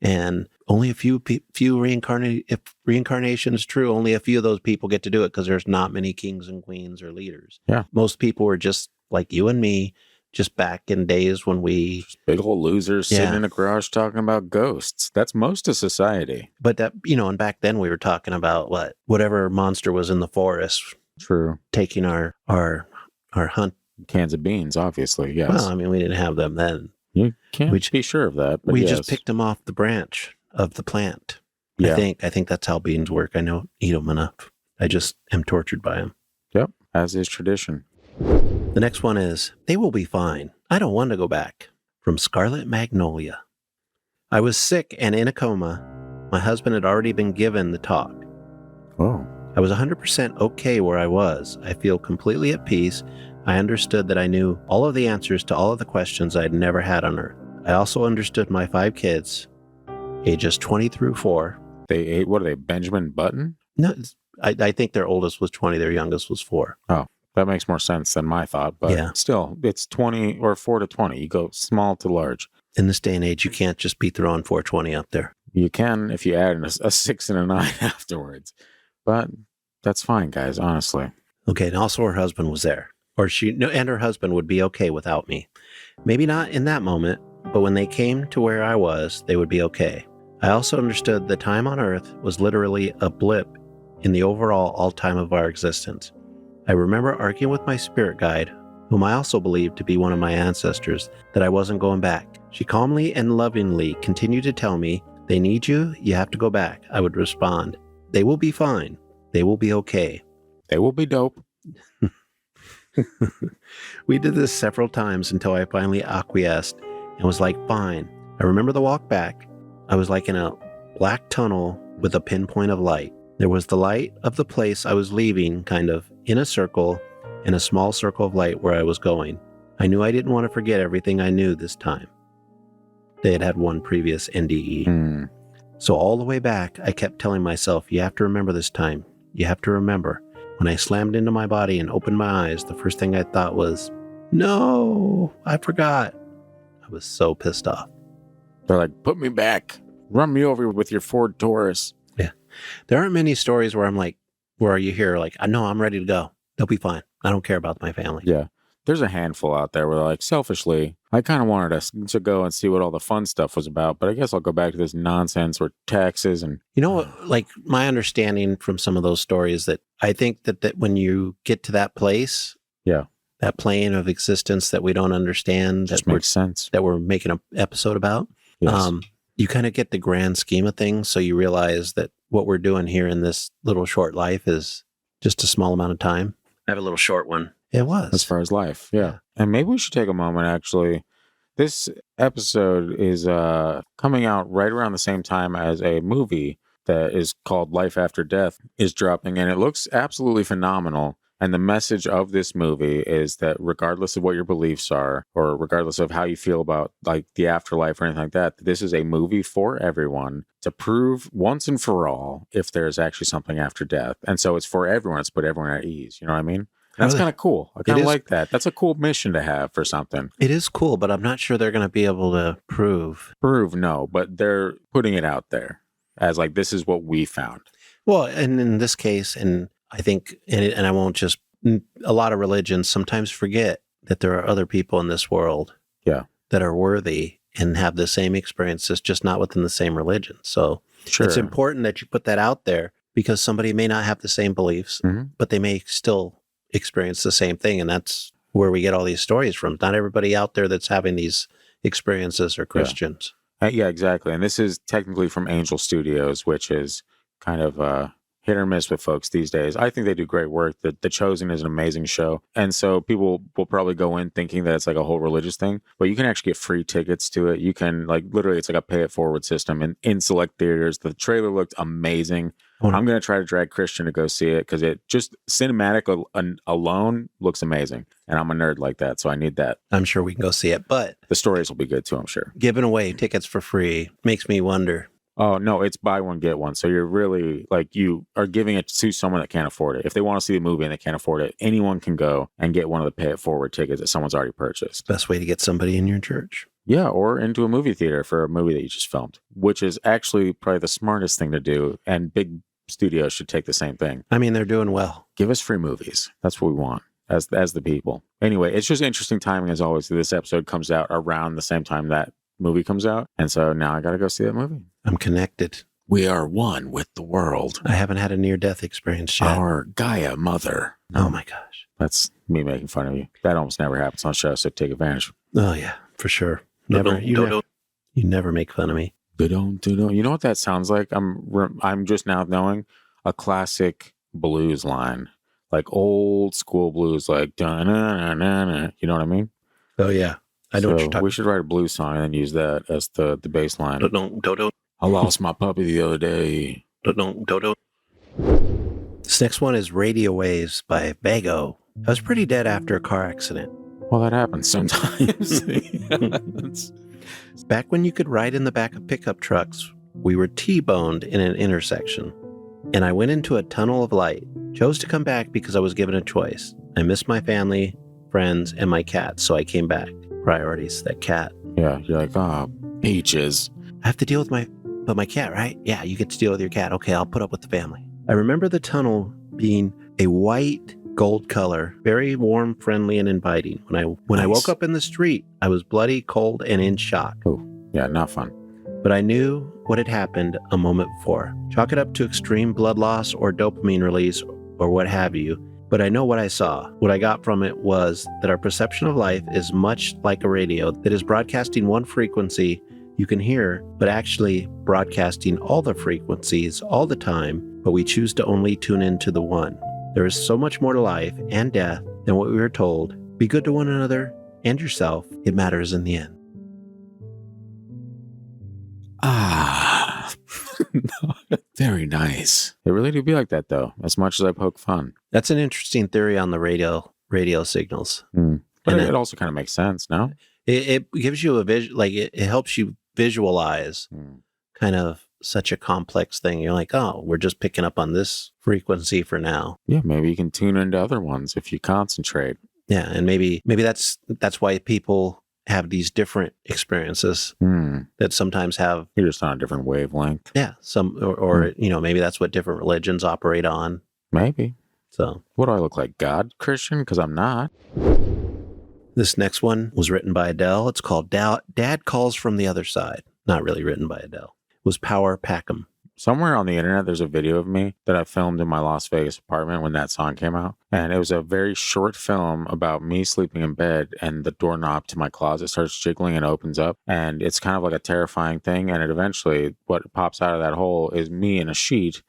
And only a few if reincarnation is true, only a few of those people get to do it because there's not many kings and queens or leaders. Yeah. Most people are just like you and me, just back in days when we... Just big old losers sitting in a garage talking about ghosts. That's most of society. But that, and back then we were talking about whatever monster was in the forest. True. Taking our hunt. Cans of beans, obviously, yes. Well, I mean, we didn't have them then. You can't be sure of that. But we just picked them off the branch of the plant. Yeah. I think that's how beans work. I don't eat them enough. I just am tortured by them. Yep, as is tradition. The next one is, they will be fine. I don't want to go back. From Scarlet Magnolia. I was sick and in a coma. My husband had already been given the talk. Oh. I was 100% okay where I was. I feel completely at peace. I understood that I knew all of the answers to all of the questions I had never had on Earth. I also understood my 5 kids, ages 20 through 4. What are they, Benjamin Button? No, I think their oldest was 20, their youngest was 4. Oh, that makes more sense than my thought, but still, it's 20 or 4 to 20. You go small to large. In this day and age, you can't just be throwing 420 up there. You can if you add a 6 and a 9 afterwards, but that's fine, guys, honestly. Okay, and also her husband was there. And her husband would be okay without me. Maybe not in that moment, but when they came to where I was, they would be okay. I also understood the time on Earth was literally a blip in the overall all-time of our existence. I remember arguing with my spirit guide, whom I also believed to be one of my ancestors, that I wasn't going back. She calmly and lovingly continued to tell me, they need you, you have to go back. I would respond, they will be fine. They will be okay. They will be dope. We did this several times until I finally acquiesced and was like, fine. I remember the walk back. I was like in a black tunnel with a pinpoint of light. There was the light of the place I was leaving, kind of in a circle, and a small circle of light where I was going. I knew I didn't want to forget everything I knew this time. They had one previous NDE. So all the way back, I kept telling myself, you have to remember this time. You have to remember. When I slammed into my body and opened my eyes, the first thing I thought was, no, I forgot. I was so pissed off. They're like, put me back. Run me over with your Ford Taurus. Yeah. There aren't many stories where I'm like, where you hear like, no, I'm ready to go. They'll be fine. I don't care about my family. Yeah. There's a handful out there where like, selfishly, I kind of wanted us to go and see what all the fun stuff was about, but I guess I'll go back to this nonsense with taxes and... You know, like my understanding from some of those stories that I think that when you get to that place, that plane of existence that we don't understand, just makes sense. That we're making an episode about, yes. You kind of get the grand scheme of things. So you realize that what we're doing here in this little short life is just a small amount of time. I have a little short one. It was. As far as life, yeah. And maybe we should take a moment, actually. This episode is coming out right around the same time as a movie that is called Life After Death is dropping, and it looks absolutely phenomenal. And the message of this movie is that regardless of what your beliefs are, or regardless of how you feel about like the afterlife or anything like that, this is a movie for everyone to prove once and for all if there's actually something after death. And so it's for everyone. It's put everyone at ease. You know what I mean? That's kind of cool. I kind of like that. That's a cool mission to have for something. It is cool, but I'm not sure they're going to be able to prove. No, but they're putting it out there as like, this is what we found. Well, and in this case, and I think, and I won't just, a lot of religions sometimes forget that there are other people in this world that are worthy and have the same experiences, just not within the same religion. So it's important that you put that out there because somebody may not have the same beliefs, but they may still experience the same thing. And that's where we get all these stories from. Not everybody out there that's having these experiences are Christians. Yeah, exactly. And this is technically from Angel Studios, which is kind of hit or miss with folks these days. I think they do great work. The Chosen is an amazing show. And so people will probably go in thinking that it's like a whole religious thing, but you can actually get free tickets to it. You can like, literally, it's like a pay it forward system in select theaters. The trailer looked amazing. I'm going to try to drag Christian to go see it because it just cinematic alone looks amazing. And I'm a nerd like that, so I need that. I'm sure we can go see it, but the stories will be good too, I'm sure. Giving away tickets for free makes me wonder. Oh, no, it's buy one, get one. So you're really like you are giving it to someone that can't afford it. If they want to see the movie and they can't afford it, anyone can go and get one of the pay it forward tickets that someone's already purchased. Best way to get somebody in your church. Yeah, or into a movie theater for a movie that you just filmed, which is actually probably the smartest thing to do. And big studios should take the same thing. I mean, they're doing well. Give us free movies. That's what we want as the people. Anyway, it's just interesting timing as always. This episode comes out around the same time that movie comes out. And so now I got to go see that movie. I'm connected. We are one with the world. I haven't had a near-death experience yet. Our Gaia mother. Oh my gosh. That's me making fun of you. That almost never happens on show, so take advantage. Oh yeah, for sure. You never make fun of me. You know what that sounds like? I'm just now knowing a classic blues line, like old school blues, like da-na-na-na-na. You know what I mean? Oh yeah, I know what you're talking about. We should write a blues song and then use that as the bass line. Don't. I lost my puppy the other day. Don't. This next one is Radio Waves by Vago. I was pretty dead after a car accident. Well, that happens sometimes. Back when you could ride in the back of pickup trucks, we were T-boned in an intersection, and I went into a tunnel of light. Chose to come back because I was given a choice. I missed my family, friends, and my cat, so I came back. Priorities, that cat. Yeah, you're like, peaches. I have to deal with my cat, right? Yeah, you get to deal with your cat. Okay, I'll put up with the family. I remember the tunnel being a white gold color, very warm, friendly, and inviting. When I woke up in the street, I was bloody, cold, and in shock. Oh, yeah, not fun. But I knew what had happened a moment before. Chalk it up to extreme blood loss or dopamine release or what have you. But I know what I saw. What I got from it was that our perception of life is much like a radio that is broadcasting one frequency you can hear, but actually broadcasting all the frequencies all the time, but we choose to only tune into the one. There is so much more to life and death than what we were told. Be good to one another and yourself. It matters in the end. Ah, very nice. It really do be like that, though, as much as I poke fun. That's an interesting theory on the radio signals. But it also kind of makes sense, no? It gives you a vision, like it helps you visualize kind of such a complex thing. You're like, oh, we're just picking up on this frequency for now. Yeah, maybe you can tune into other ones if you concentrate. Yeah, and maybe that's why people have these different experiences that sometimes have. You're just on a different wavelength. Yeah, or maybe that's what different religions operate on. Maybe. So, what do I look like, God, Christian? Because I'm not. This next one was written by Adele. It's called Dad Calls from the Other Side. Not really written by Adele. It was Power Packham. Somewhere on the internet, there's a video of me that I filmed in my Las Vegas apartment when that song came out. And it was a very short film about me sleeping in bed and the doorknob to my closet starts jiggling and opens up. And it's kind of like a terrifying thing. And it eventually, what pops out of that hole is me in a sheet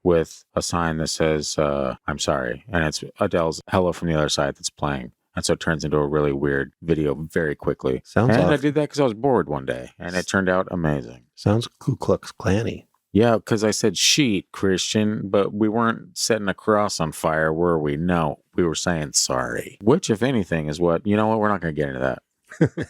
with a sign that says, I'm sorry. And it's Adele's Hello from the Other Side that's playing. And so it turns into a really weird video very quickly. And I did that because I was bored one day. And it turned out amazing. Sounds Ku Klux Klan-y. Yeah, because I said sheet, Christian, but we weren't setting a cross on fire, were we? No, we were saying sorry. Which, if anything, is what, we're not going to get into that.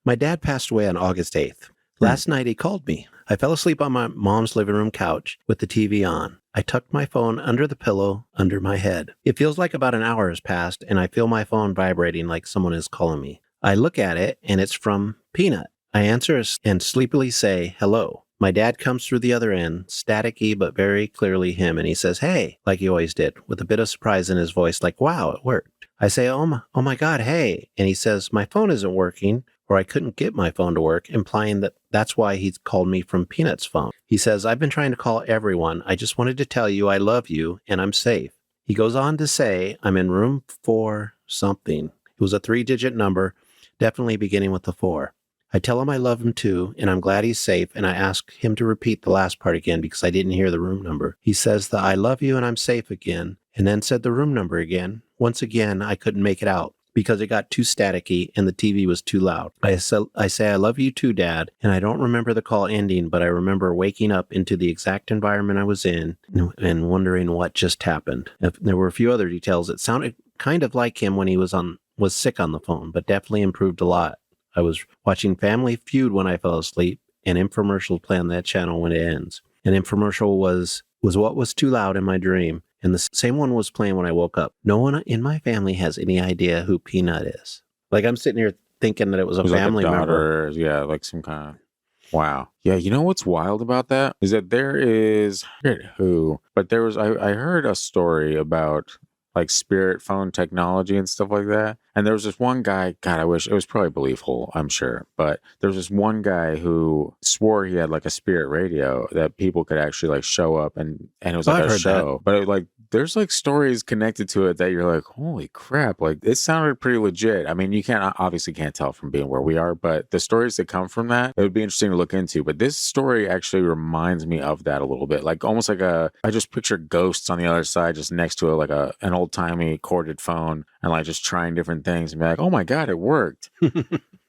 My dad passed away on August 8th. Last night he called me. I fell asleep on my mom's living room couch with the TV on. I tucked my phone under the pillow under my head. It feels like about an hour has passed, and I feel my phone vibrating like someone is calling me. I look at it, and it's from Peanut. I answer and sleepily say, hello. My dad comes through the other end, staticky but very clearly him, and he says, hey, like he always did, with a bit of surprise in his voice, like, wow, it worked. I say, oh my God, hey. And he says, my phone isn't working, or I couldn't get my phone to work, implying that that's why he called me from Peanut's phone. He says, I've been trying to call everyone. I just wanted to tell you I love you and I'm safe. He goes on to say, I'm in room 4 something. It was a 3-digit number, definitely beginning with a 4. I tell him I love him too, and I'm glad he's safe, and I ask him to repeat the last part again because I didn't hear the room number. He says the I love you and I'm safe again, and then said the room number again. Once again, I couldn't make it out because it got too staticky and the TV was too loud. I say I love you too, Dad, and I don't remember the call ending, but I remember waking up into the exact environment I was in and wondering what just happened. There were a few other details. It sounded kind of like him when he was sick on the phone, but definitely improved a lot. I was watching Family Feud when I fell asleep, and infomercials play on that channel when it ends. An infomercial was what was too loud in my dream, and the same one was playing when I woke up. No one in my family has any idea who Peanut is. Like, I'm sitting here thinking that it was a family member. Yeah, like some kind of... Wow. Yeah, you know what's wild about that? Is that there is... I forget who, but there was... I heard a story about like spirit phone technology and stuff like that. And there was this one guy, God, I wish it was probably believable, I'm sure. But there was this one guy who swore he had like a spirit radio that people could actually like show up and it was like a show. That. But it, like, there's like stories connected to it that you're like, holy crap, like it sounded pretty legit. I mean, you obviously can't tell from being where we are, but the stories that come from that, it would be interesting to look into. But this story actually reminds me of that a little bit, like almost like I just picture ghosts on the other side, just next to like an old timey corded phone and like just trying different things and be like, oh my God, it worked.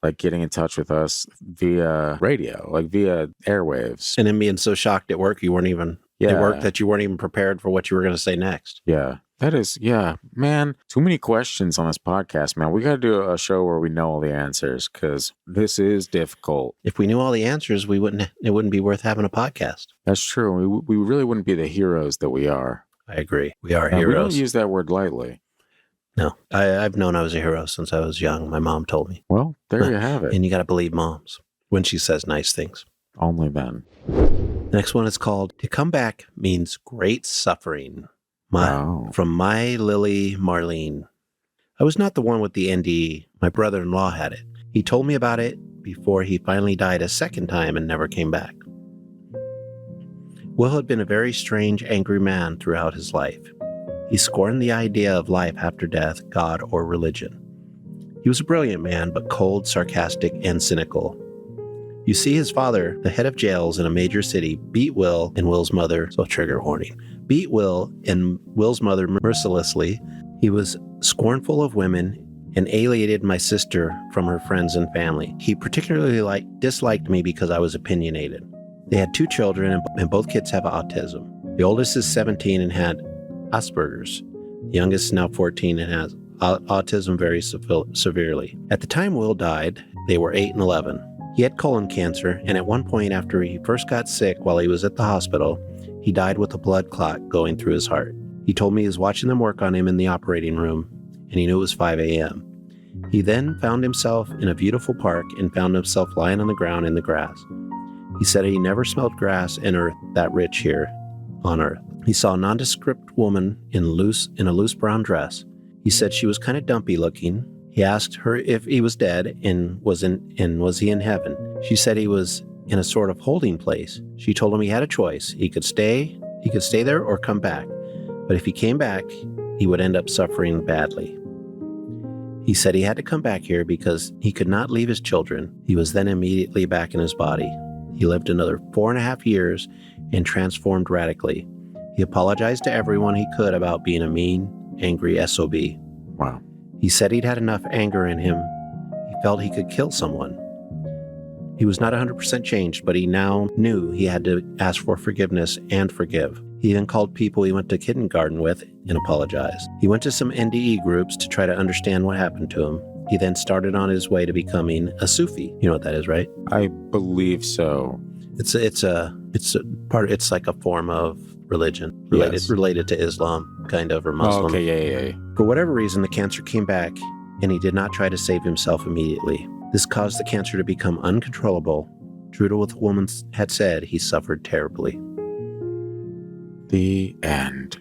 Like getting in touch with us via radio, like via airwaves. And then being so shocked at work, you weren't even... Yeah. It worked that you weren't even prepared for what you were going to say next. Yeah. That is, yeah, man, too many questions on this podcast, man. We got to do a show where we know all the answers because this is difficult. If we knew all the answers, it wouldn't be worth having a podcast. That's true. We really wouldn't be the heroes that we are. I agree. We are heroes. We don't use that word lightly. No, I've known I was a hero since I was young. My mom told me. Well, there you have it. And you got to believe moms when she says nice things. Only then. The next one is called To Come Back Means Great Suffering. From My Lily Marlene. I was not the one with the NDE. My brother-in-law had it. He told me about it before he finally died a second time and never came back. Will had been a very strange, angry man throughout his life. He scorned the idea of life after death, God, or religion. He was a brilliant man, but cold, sarcastic, and cynical. You see, his father, the head of jails in a major city, beat Will and Will's mother, so trigger warning, beat Will and Will's mother mercilessly. He was scornful of women and alienated my sister from her friends and family. He particularly disliked me because I was opinionated. They had 2 children, and both kids have autism. The oldest is 17 and had Asperger's. The youngest is now 14 and has autism very severely. At the time Will died, they were 8 and 11. He had colon cancer, and at one point after he first got sick while he was at the hospital, he died with a blood clot going through his heart. He told me he was watching them work on him in the operating room, and he knew it was 5 a.m. He then found himself in a beautiful park and found himself lying on the ground in the grass. He said he never smelled grass and earth that rich here on earth. He saw a nondescript woman in a loose brown dress. He said she was kind of dumpy looking. He asked her if he was dead and was he in heaven. She said he was in a sort of holding place. She told him he had a choice. He could stay there or come back. But if he came back, he would end up suffering badly. He said he had to come back here because he could not leave his children. He was then immediately back in his body. He lived another 4.5 years and transformed radically. He apologized to everyone he could about being a mean, angry SOB. Wow. He said he'd had enough anger in him. He felt he could kill someone. He was not 100% changed, but he now knew he had to ask for forgiveness and forgive. He then called people he went to kindergarten with and apologized. He went to some NDE groups to try to understand what happened to him. He then started on his way to becoming a Sufi. You know what that is, right? I believe so. It's like a form of religion related to Islam, kind of, or Muslim. Oh, okay, yeah. For whatever reason, the cancer came back, and he did not try to save himself immediately. This caused the cancer to become uncontrollable. True to what the woman had said, he suffered terribly. The end.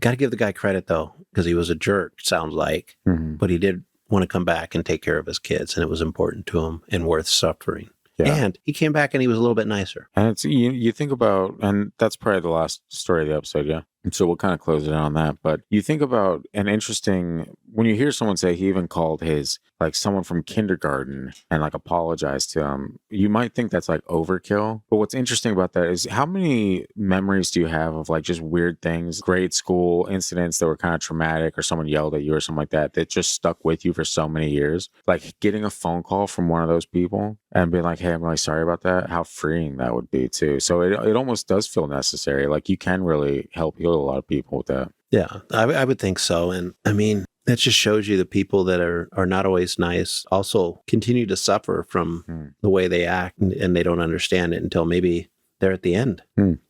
Got to give the guy credit, though, because he was a jerk, sounds like. Mm-hmm. But he did want to come back and take care of his kids, and it was important to him and worth suffering. Yeah. And he came back and he was a little bit nicer. And it's you think about, and that's probably the last story of the episode, yeah. And so we'll kind of close it on that. But you think about an interesting, when you hear someone say he even called his, like someone from kindergarten and like apologized to him, you might think that's like overkill. But what's interesting about that is how many memories do you have of like just weird things, grade school incidents that were kind of traumatic, or someone yelled at you or something like that, that just stuck with you for so many years? Like getting a phone call from one of those people and being like, hey, I'm really sorry about that. How freeing that would be too. So it almost does feel necessary. Like you can really help heal a lot of people with that. Yeah, I would think so. And I mean, that just shows you the people that are not always nice also continue to suffer from the way they act, and they don't understand it until maybe they're at the end.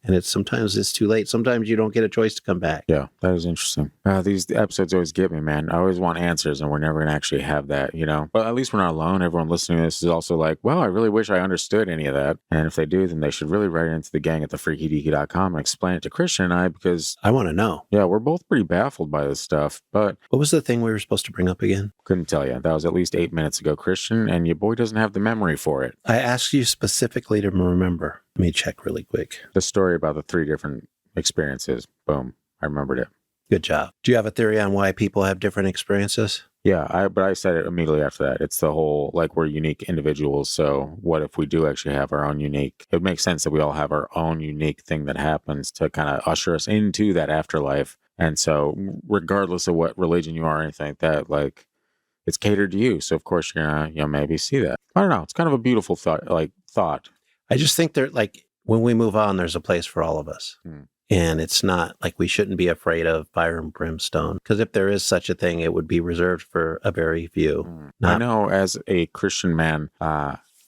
And sometimes it's too late. Sometimes you don't get a choice to come back. Yeah, that is interesting. These episodes always get me, man. I always want answers, and we're never going to actually have that, you know? But at least we're not alone. Everyone listening to this is also like, well, I really wish I understood any of that. And if they do, then they should really write it into the gang at thefreakydeaky.com and explain it to Christian and I, because I want to know. Yeah, we're both pretty baffled by this stuff. But what was the thing we were supposed to bring up again? Couldn't tell you. That was at least 8 minutes ago, Christian, and your boy doesn't have the memory for it. I asked you specifically to remember. Let me check really quick. The story about the 3 different experiences. Boom. I remembered it. Good job. Do you have a theory on why people have different experiences? Yeah, but I said it immediately after that. It's the whole, like, we're unique individuals. So what if we do actually have our own unique? It makes sense that we all have our own unique thing that happens to kind of usher us into that afterlife. And so regardless of what religion you are or anything like that, like, it's catered to you. So of course you're going to, maybe see that. I don't know. It's kind of a beautiful thought. I just think that, like, when we move on, there's a place for all of us. And it's not like we shouldn't be afraid of fire and brimstone, because if there is such a thing, it would be reserved for a very few. I know as a Christian man,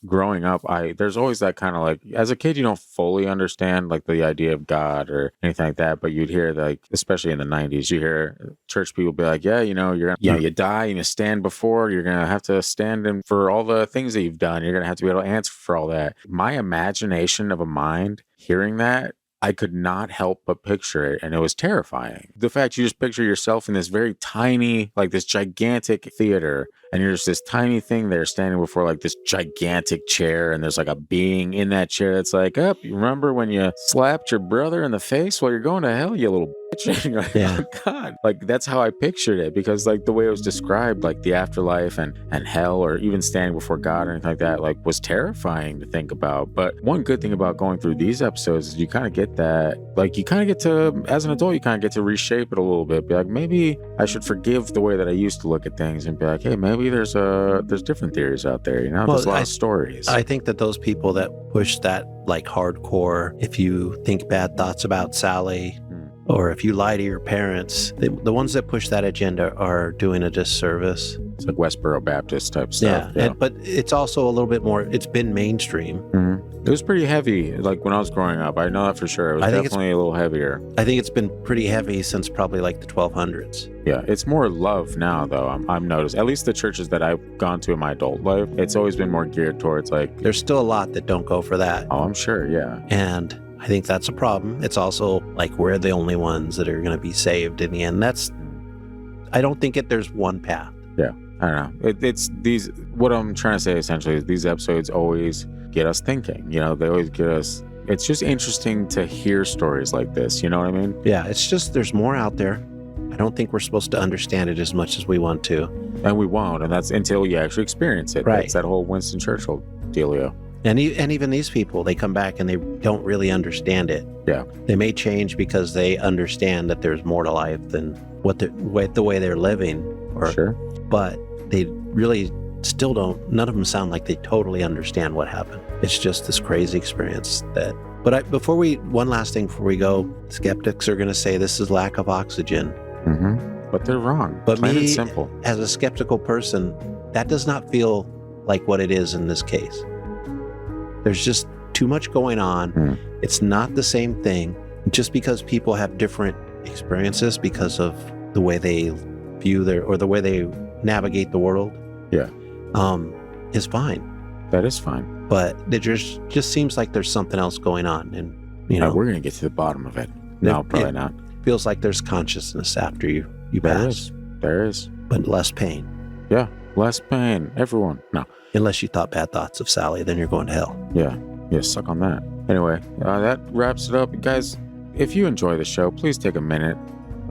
growing up, there's always that kind of like, as a kid, you don't fully understand like the idea of God or anything like that, but you'd hear like, especially in the 90s, you hear church people be like, yeah, you die and you stand before, you're going to have to stand in for all the things that you've done. You're going to have to be able to answer for all that. My imagination of a mind hearing that, I could not help but picture it, and it was terrifying. The fact you just picture yourself in this very tiny, like this gigantic theater, and you're just this tiny thing there standing before like this gigantic chair, and there's like a being in that chair that's like, oh, you remember when you slapped your brother in the face while you're going to hell, you little bitch? And you're like, Yeah. oh God. Like, that's how I pictured it, because like the way it was described, like the afterlife and hell, or even standing before God or anything like that, like was terrifying to think about. But one good thing about going through these episodes is you kind of get that, like you kind of get to, as an adult, you kind of get to reshape it a little bit. Be like, maybe I should forgive the way that I used to look at things, and be like, hey, maybe there's different theories out there, you know? There's a lot of stories. I think that those people that push that like hardcore, if you think bad thoughts about Sally, or if you lie to your parents, the ones that push that agenda are doing a disservice. It's like Westboro Baptist type stuff. Yeah. But it's also a little bit more, it's been mainstream. It was pretty heavy, like when I was growing up. I know that for sure. It was definitely a little heavier. I think it's been pretty heavy since probably like the 1200s. Yeah, it's more love now, though. I'm noticed. At least the churches that I've gone to in my adult life, it's always been more geared towards like... There's still a lot that don't go for that. Oh, I'm sure, yeah. And I think that's a problem. It's also like we're the only ones that are going to be saved in the end. I don't think there's one path. Yeah, I don't know. It's these... What I'm trying to say essentially is these episodes always get us thinking. You know, they always get us... It's just interesting to hear stories like this. You know what I mean? Yeah, it's just there's more out there. I don't think we're supposed to understand it as much as we want to. And we won't. And that's until you actually experience it. Right. That's that whole Winston Churchill dealio. And even these people, they come back and they don't really understand it. Yeah. They may change because they understand that there's more to life than the way they're living. Sure. But they really still don't, none of them sound like they totally understand what happened. It's just this crazy experience that... But one last thing before we go, skeptics are going to say this is lack of oxygen. Mm-hmm. But they're wrong. But plain me, and simple. As a skeptical person, that does not feel like what it is in this case. There's just too much going on. It's not the same thing. Just because people have different experiences because of the way they view the way they navigate the world. Yeah. Is fine. That is fine. But it just seems like there's something else going on. And, you know, we're going to get to the bottom of it. No, probably not. Feels like there's consciousness after you pass. There is. But less pain. Yeah. Less pain. Everyone. No. Unless you thought bad thoughts of Sally, then you're going to hell. Yeah. Yeah, suck on that. Anyway, that wraps it up. Guys, if you enjoy the show, please take a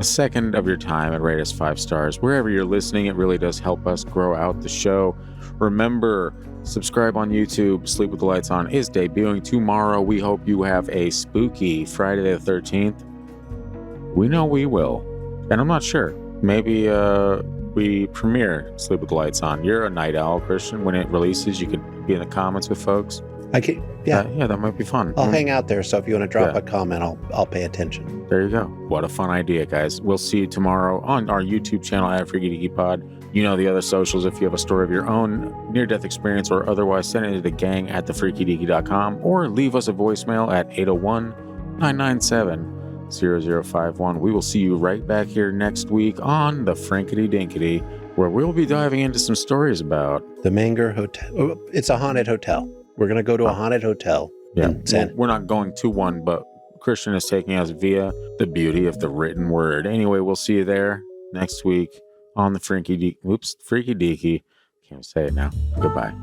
second of your time and rate us 5 stars. Wherever you're listening, it really does help us grow out the show. Remember, subscribe on YouTube. Sleep with the Lights On is debuting tomorrow. We hope you have a spooky Friday the 13th. We know we will. And I'm not sure. Maybe we premiere Sleep with the Lights On. You're a night owl, Christian. When it releases, you could be in the comments with folks. Yeah, that might be fun. I'll hang out there, so if you want to drop a comment, I'll pay attention. There you go. What a fun idea, guys. We'll see you tomorrow on our YouTube channel at Freaky Deaky Pod. You know the other socials. If you have a story of your own near-death experience or otherwise, send it to the gang at thefreakydeaky.com or leave us a voicemail at 801-997-0051. We will see you right back here next week on the Frankity Dinkity, where we'll be diving into some stories about the Manger Hotel. Oh, it's a haunted hotel. We're going to go to a haunted hotel. Yeah. We're not going to one, but Christian is taking us via the beauty of the written word. Anyway, we'll see you there next week on the Freaky Deaky. Can't say it now. Goodbye.